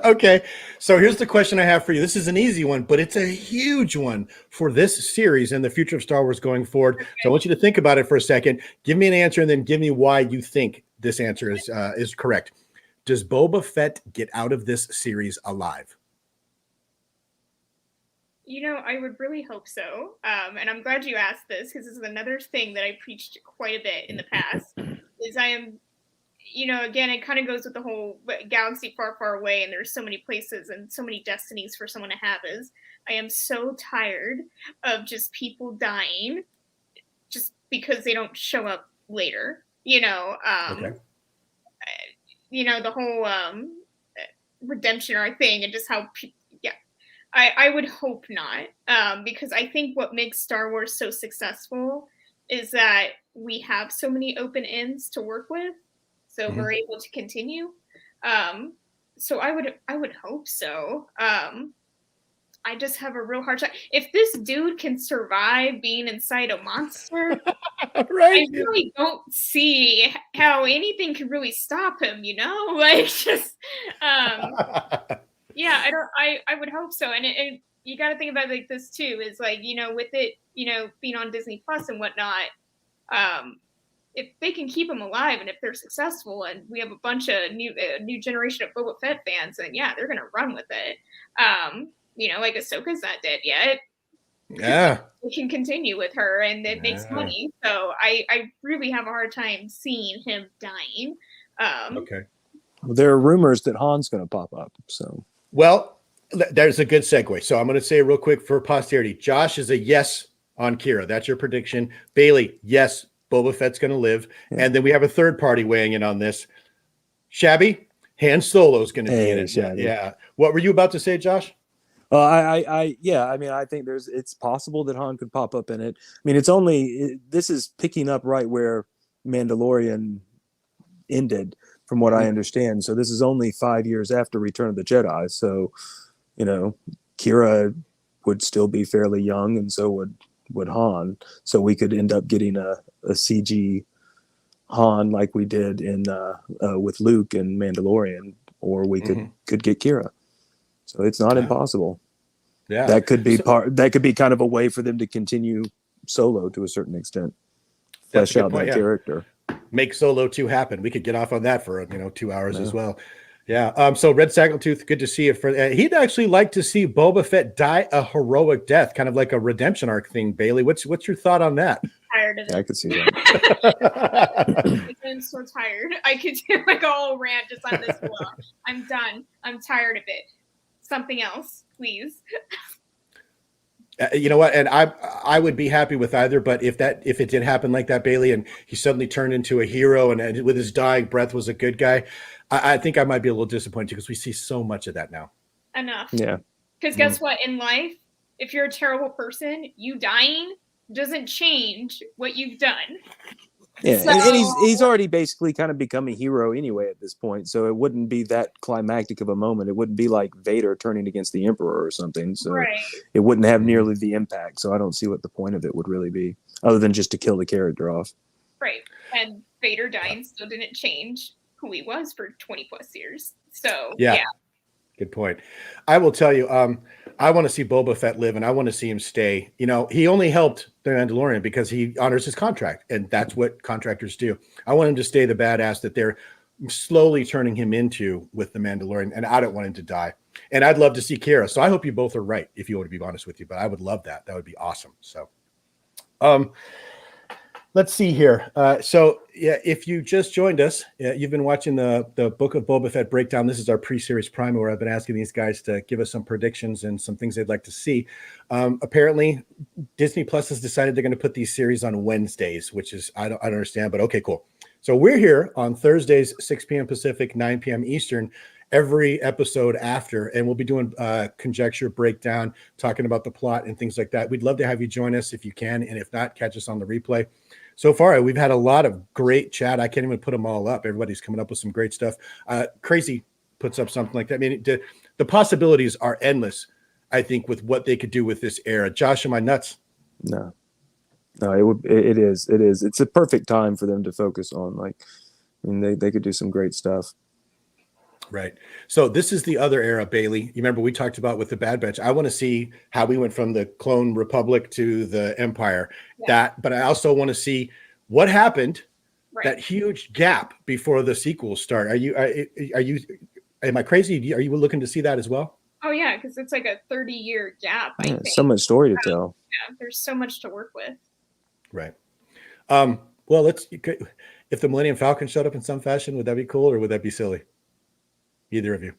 Okay. So here's the question I have for you. This is an easy one, but it's a huge one for this series and the future of Star Wars going forward. Okay. So I want you to think about it for a second. Give me an answer and then give me why you think this answer is correct. Does Boba Fett get out of this series alive?
I would really hope so. And I'm glad you asked this, because this is another thing that I preached quite a bit in the past, is I am, again, it kind of goes with the whole galaxy far, far away, and there's so many places and so many destinies for someone to have, is I am so tired of just people dying just because they don't show up later, okay. The whole redemption arc thing, and just how I would hope not, because I think what makes Star Wars so successful is that we have so many open ends to work with, so we're able to continue. So I would hope so. I just have a real hard time. If this dude can survive being inside a monster, right? I really don't see how anything can really stop him, Like, just, yeah, I would hope so. And you got to think about it like this too, is like, with it, being on Disney Plus and whatnot, if they can keep him alive and if they're successful and we have a bunch of new generation of Boba Fett fans, then yeah, they're going to run with it. Like Ahsoka's not dead yet.
Yeah.
We can continue with her and it makes money. So I really have a hard time seeing him dying.
Okay.
Well, there are rumors that Han's going to pop up. So,
well, there's a good segue. So I'm going to say real quick for posterity, Josh is a yes on Kira. That's your prediction. Bailey, yes, Boba Fett's going to live. Yeah. And then we have a third party weighing in on this. Shabby, Han Solo's going to be in it. Shabby. Yeah. What were you about to say, Josh?
I think it's possible that Han could pop up in it. I mean, this is picking up right where Mandalorian ended, from what I understand. So this is only 5 years after Return of the Jedi. So, Kira would still be fairly young, and so would Han. So we could end up getting a CG Han like we did in with Luke and Mandalorian, or we could get Kira. So it's not impossible. Yeah, that could be that could be kind of a way for them to continue Solo to a certain extent, flesh out that character.
Make Solo 2 happen. We could get off on that for 2 hours as well. Yeah. So Red Saggletooth, good to see you. He'd actually like to see Boba Fett die a heroic death, kind of like a redemption arc thing. Bailey, what's your thought on that?
Tired of it.
I could see that.
I'm so tired. I could do like a whole rant just on this one. I'm done. I'm tired of it. Something else, please.
You know what? And I would be happy with either, but if it did happen like that, Bailey, and he suddenly turned into a hero and with his dying breath was a good guy, I think I might be a little disappointed because we see so much of that now.
Enough.
Yeah.
Because guess what? In life, if you're a terrible person, you dying doesn't change what you've done.
Yeah, so, and he's already basically kind of become a hero anyway at this point, so it wouldn't be that climactic of a moment. It wouldn't be like Vader turning against the Emperor or something, so it wouldn't have nearly the impact. So I don't see what the point of it would really be, other than just to kill the character off.
Right, and Vader dying still didn't change who he was for 20 plus years. So yeah.
Good point. I will tell you, I want to see Boba Fett live, and I want to see him stay. You know, he only helped the Mandalorian because he honors his contract, and that's what contractors do. I want him to stay the badass that they're slowly turning him into with the Mandalorian, and I don't want him to die. And I'd love to see Kara. So I hope you both are right, if you want to be honest with you. But I would love that. That would be awesome. So, let's see here. So yeah, if you just joined us, you've been watching the Book of Boba Fett breakdown. This is our pre-series primer where I've been asking these guys to give us some predictions and some things they'd like to see. Apparently, Disney Plus has decided they're going to put these series on Wednesdays, which is I don't understand, but okay, cool. So we're here on Thursdays, 6 p.m. Pacific, 9 p.m. Eastern, every episode after, and we'll be doing conjecture breakdown, talking about the plot and things like that. We'd love to have you join us if you can, and if not, catch us on the replay. So far, we've had a lot of great chat. I can't even put them all up. Everybody's coming up with some great stuff. Crazy puts up something like that. I mean, the possibilities are endless, I think, with what they could do with this era. Josh, am I nuts?
No, it is. It's a perfect time for them to focus on. Like, I mean, they could do some great stuff.
Right. So this is the other era, Bailey. You remember we talked about with the Bad Batch. I want to see how we went from the Clone Republic to the Empire. Yeah. But I also want to see what happened, that huge gap before the sequels start. Am I crazy? Are you looking to see that as well?
Oh yeah, because it's like a 30-year gap. I think.
So much story to tell.
Yeah, there's so much to work with.
Right. Well, if the Millennium Falcon showed up in some fashion, would that be cool or would that be silly? Either of you.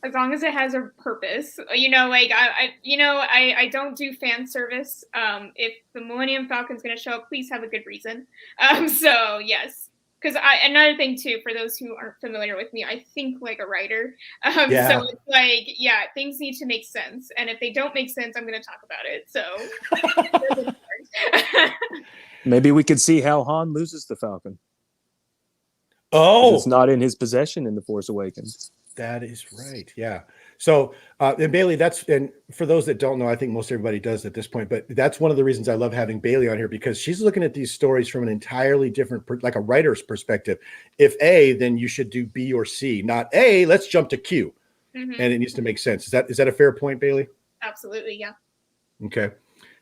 As long as it has a purpose, you know, like I don't do fan service. If the Millennium Falcon's going to show up, please have a good reason. So yes, because another thing too, for those who aren't familiar with me, I think like a writer. So it's like, yeah, things need to make sense, and if they don't make sense, I'm going to talk about it. So
maybe we could see how Han loses the Falcon.
Oh,
it's not in his possession in The Force Awakens.
That is right. Yeah. So, and Bailey, and for those that don't know, I think most everybody does at this point, but that's one of the reasons I love having Bailey on here, because she's looking at these stories from an entirely different, like a writer's perspective. If A, then you should do B or C, not A, let's jump to Q. Mm-hmm. And it needs to make sense. Is that a fair point, Bailey?
Absolutely. Yeah.
Okay.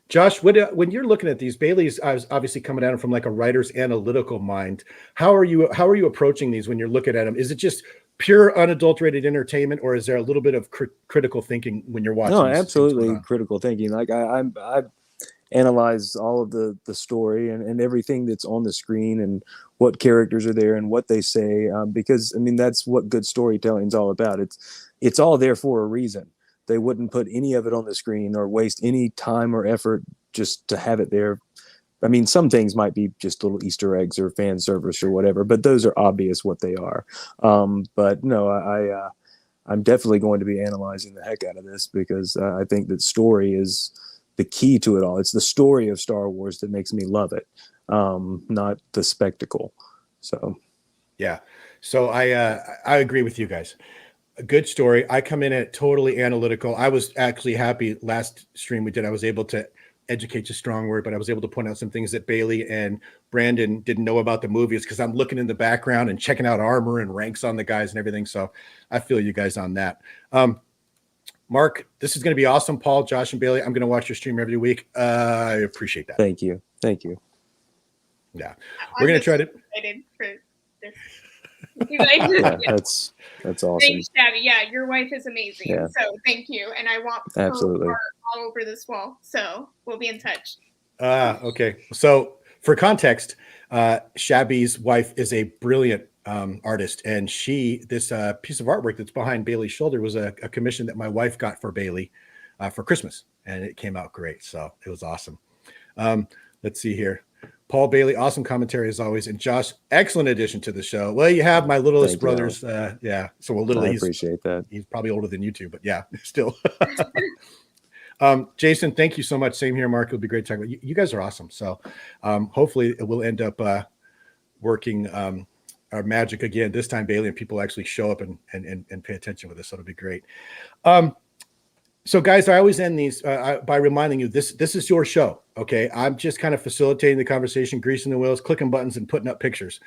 Josh, when you're looking at these, Bailey's obviously coming at them from like a writer's analytical mind. How are you approaching these when you're looking at them? Is it just pure unadulterated entertainment, or is there a little bit of critical thinking when you're watching?
No, absolutely critical thinking. Like I analyze all of the story and everything that's on the screen and what characters are there and what they say, because I mean that's what good storytelling is all about. It's all there for a reason. They wouldn't put any of it on the screen or waste any time or effort just to have it there. I mean, some things might be just little Easter eggs or fan service or whatever, but those are obvious what they are. But no, I'm definitely going to be analyzing the heck out of this, because I think that story is the key to it all. It's the story of Star Wars that makes me love it, not the spectacle. So,
yeah. So I agree with you guys. A good story. I come in at totally analytical. I was actually happy last stream we did. I was able to educate a strong word, but I was able to point out some things that Bailey and Brandon didn't know about the movies, because I'm looking in the background and checking out armor and ranks on the guys and everything. So I feel you guys on that. Mark, this is going to be awesome. Paul, Josh, and Bailey, I'm going to watch your stream every week. I appreciate that.
Thank you.
Yeah, we're going to try to.
Excited for this.
Yeah, that's awesome.
Thanks, Shabby. Yeah, your wife is amazing.
Yeah.
So thank you. And I want
absolutely
her all over this wall. So we'll be in touch.
Okay. So for context, Shabby's wife is a brilliant artist, and this piece of artwork that's behind Bailey's shoulder was a commission that my wife got for Bailey for Christmas, and it came out great. So it was awesome. Let's see here. Paul, Bailey, awesome commentary as always. And Josh, excellent addition to the show. Well, you have my littlest brothers. Yeah. So I
appreciate that.
He's probably older than you two, but yeah, still. Jason, thank you so much. Same here, Mark. It'll be great talking about you. You guys are awesome. So hopefully we'll end up working our magic again. This time, Bailey, and people actually show up and pay attention with us. So it'll be great. So guys, I always end these by reminding you, this is your show, okay? I'm just kind of facilitating the conversation, greasing the wheels, clicking buttons, and putting up pictures.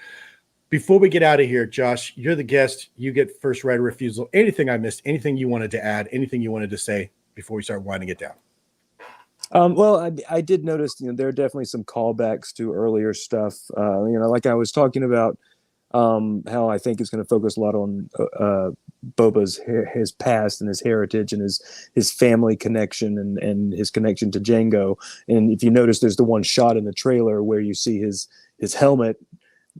Before we get out of here, Josh, you're the guest. You get first right of refusal. Anything I missed, anything you wanted to add, anything you wanted to say before we start winding it down?
Well, I did notice, there are definitely some callbacks to earlier stuff. Like I was talking about, how I think it's going to focus a lot on Boba's his past and his heritage and his family connection and his connection to Jango. And if you notice, there's the one shot in the trailer where you see his helmet,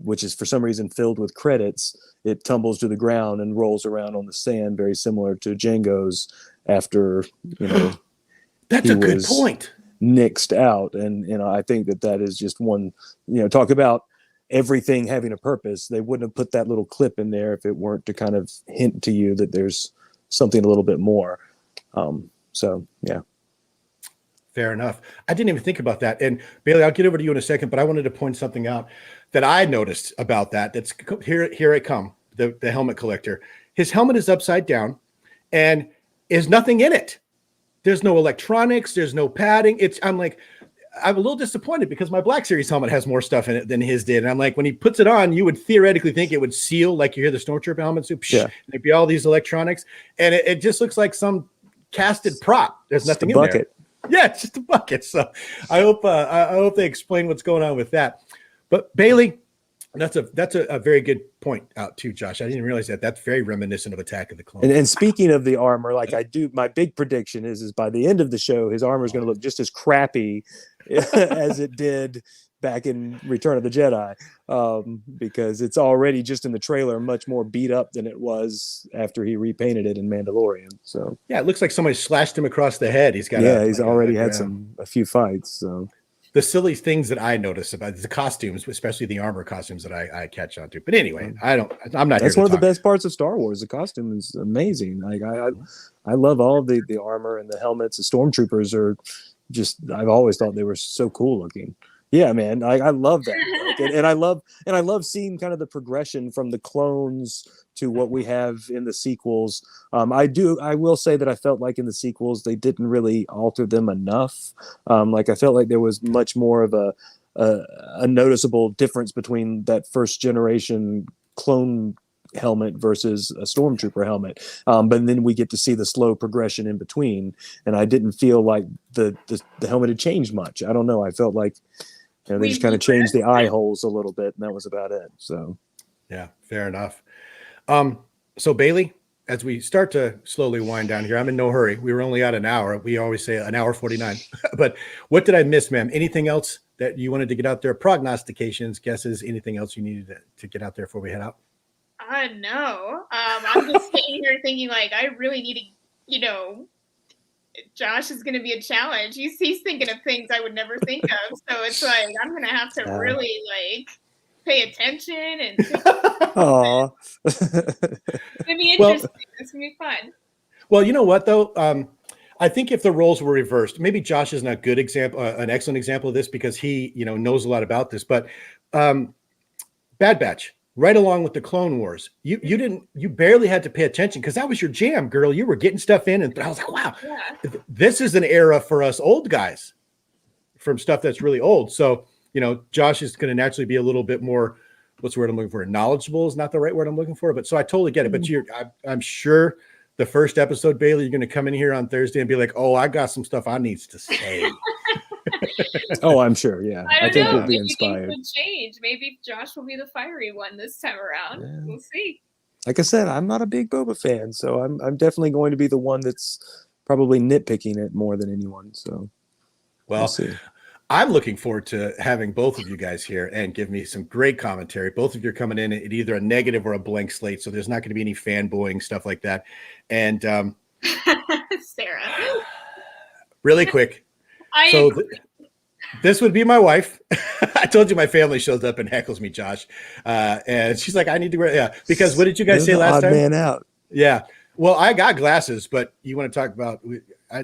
which is for some reason filled with credits. It tumbles to the ground and rolls around on the sand, very similar to Jango's after
That's a good point.
Nixed out. And I think that is just one, talk about everything having a purpose. They wouldn't have put that little clip in there if it weren't to kind of hint to you that there's something a little bit more. So yeah.
Fair enough. I didn't even think about that. And Bailey, I'll get over to you in a second, but I wanted to point something out that I noticed about that. That's here I come, the helmet collector. His helmet is upside down and there's nothing in it. There's no electronics. There's no padding. I'm a little disappointed because my Black Series helmet has more stuff in it than his did. And I'm like, when he puts it on, you would theoretically think it would seal, like you hear the Stormtrooper helmet, so there'd be all these electronics. And it just looks like some casted prop. There's nothing in there. Yeah, it's just a bucket. So I hope they explain what's going on with that. But Bailey, that's a very good point out too, Josh. I didn't realize that. That's very reminiscent of Attack of the Clones.
And speaking of the armor, my big prediction is by the end of the show, his armor is going to look just as crappy as it did back in Return of the Jedi, because it's already just in the trailer much more beat up than it was after he repainted it in Mandalorian. So
yeah, it looks like somebody slashed him across the head. He's
already had a few fights. So
the silly things that I notice about the costumes, especially the armor costumes that I catch on to. But anyway, I'm not.
That's one of the best parts of Star Wars. The costume is amazing. I love all of the armor and the helmets. The stormtroopers are just. I've always thought they were so cool looking. Yeah, man, I love that, and I love seeing kind of the progression from the clones to what we have in the sequels. I will say that I felt like in the sequels they didn't really alter them enough. I felt like there was much more of a noticeable difference between that first generation clone helmet versus a stormtrooper helmet, but then we get to see the slow progression in between, and I didn't feel like the helmet had changed much. I don't know. I felt like. They just kind of changed the eye holes a little bit, and that was about it. So,
yeah, fair enough. So Bailey, as we start to slowly wind down here, I'm in no hurry. We were only at an hour. We always say an hour 49. But what did I miss, ma'am? Anything else that you wanted to get out there? Prognostications, guesses, anything else you needed to get out there before we head out?
No. I'm just sitting here thinking, I really need to, Josh is going to be a challenge. He's thinking of things I would never think of. So it's I'm going to have to really pay attention and
Aww.
It's going to be interesting. It's going to be fun.
Well, you know what though? I think if the roles were reversed, maybe Josh isn't a good example, an excellent example of this because he, knows a lot about this, but Bad Batch. Right along with the Clone Wars, you barely had to pay attention because that was your jam, girl. You were getting stuff in, and I was like, wow, this is an era for us old guys from stuff that's really old. So, Josh is going to naturally be a little bit more, what's the word I'm looking for? Knowledgeable is not the right word I'm looking for, but so I totally get it. But I'm sure the first episode, Bailey, you're going to come in here on Thursday and be like, oh, I got some stuff I need to say.
Oh, I'm sure. Yeah,
I think
we'll be
maybe
inspired.
things will change. Maybe Josh will be the fiery one this time around. Yeah. We'll see.
Like I said, I'm not a big Boba fan, so I'm definitely going to be the one that's probably nitpicking it more than anyone. So, we'll see.
I'm looking forward to having both of you guys here and give me some great commentary. Both of you are coming in at either a negative or a blank slate, so there's not going to be any fanboying stuff like that. And
Sarah,
really quick. This would be my wife. I told you my family shows up and heckles me, Josh. And she's like, I need to wear, because what did you guys say last time?
Odd man out.
Yeah. Well, I got glasses, but you want to talk about,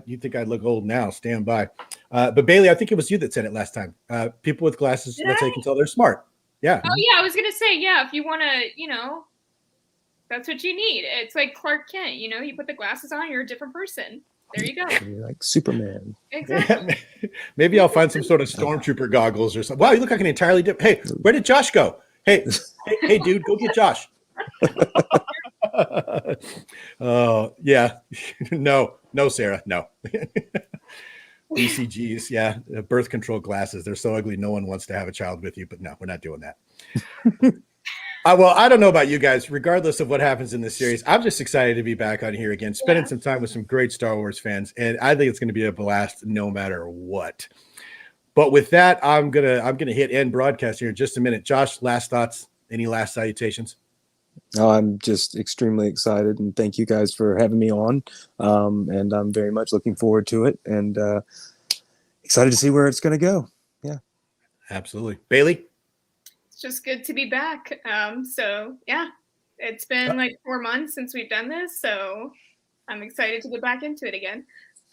you think I look old now, stand by. But Bailey, I think it was you that said it last time. People with glasses, that's how you can tell they're smart. Yeah.
Oh yeah. I was going to say, if you want to, that's what you need. It's like Clark Kent, you put the glasses on, you're a different person. There you go.
You're like Superman.
Exactly.
Maybe I'll find some sort of stormtrooper goggles or something. Wow, you look like an entirely different. Hey, where did Josh go? Hey, hey, dude, go get Josh. Oh, yeah. No, Sarah, no. BCGs, yeah. Birth control glasses. They're so ugly. No one wants to have a child with you, but no, we're not doing that. Well, I don't know about you guys. Regardless of what happens in this series, I'm just excited to be back on here again, spending some time with some great Star Wars fans, and I think it's going to be a blast no matter what. But with that, I'm gonna hit end broadcast here in just a minute. Josh, last thoughts? Any last salutations?
Oh, I'm just extremely excited, and thank you guys for having me on. And I'm very much looking forward to it, and excited to see where it's going to go. Yeah,
absolutely. Bailey,
it's just good to be back. So yeah, it's been like 4 months since we've done this, so I'm excited to get back into it again.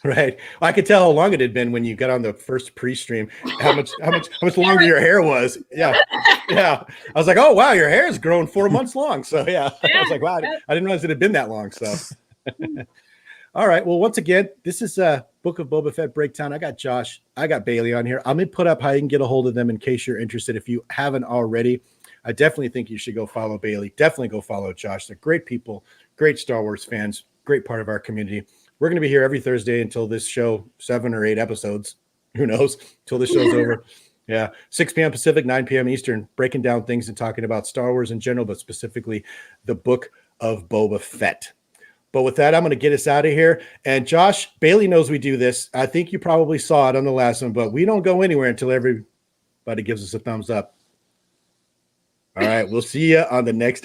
Right. Well, I could tell how long it had been when you got on the first pre-stream. How much longer your hair was. Yeah. Yeah. I was like, oh wow, your hair has grown 4 months long. So yeah. I was like, wow, I didn't realize it had been that long. So all right. Well, once again, this is Book of Boba Fett breakdown. I got Josh. I got Bailey on here. I'm gonna put up how you can get a hold of them in case you're interested. If you haven't already, I definitely think you should go follow Bailey. Definitely go follow Josh. They're great people, great Star Wars fans, great part of our community. We're going to be here every Thursday until this show, 7 or 8 episodes. Who knows? Until this show's over. Yeah. 6 p.m. Pacific, 9 p.m. Eastern, breaking down things and talking about Star Wars in general, but specifically the Book of Boba Fett. But with that, I'm going to get us out of here. And Josh, Bailey knows we do this. I think you probably saw it on the last one, but we don't go anywhere until everybody gives us a thumbs up. All right. We'll see you on the next episode.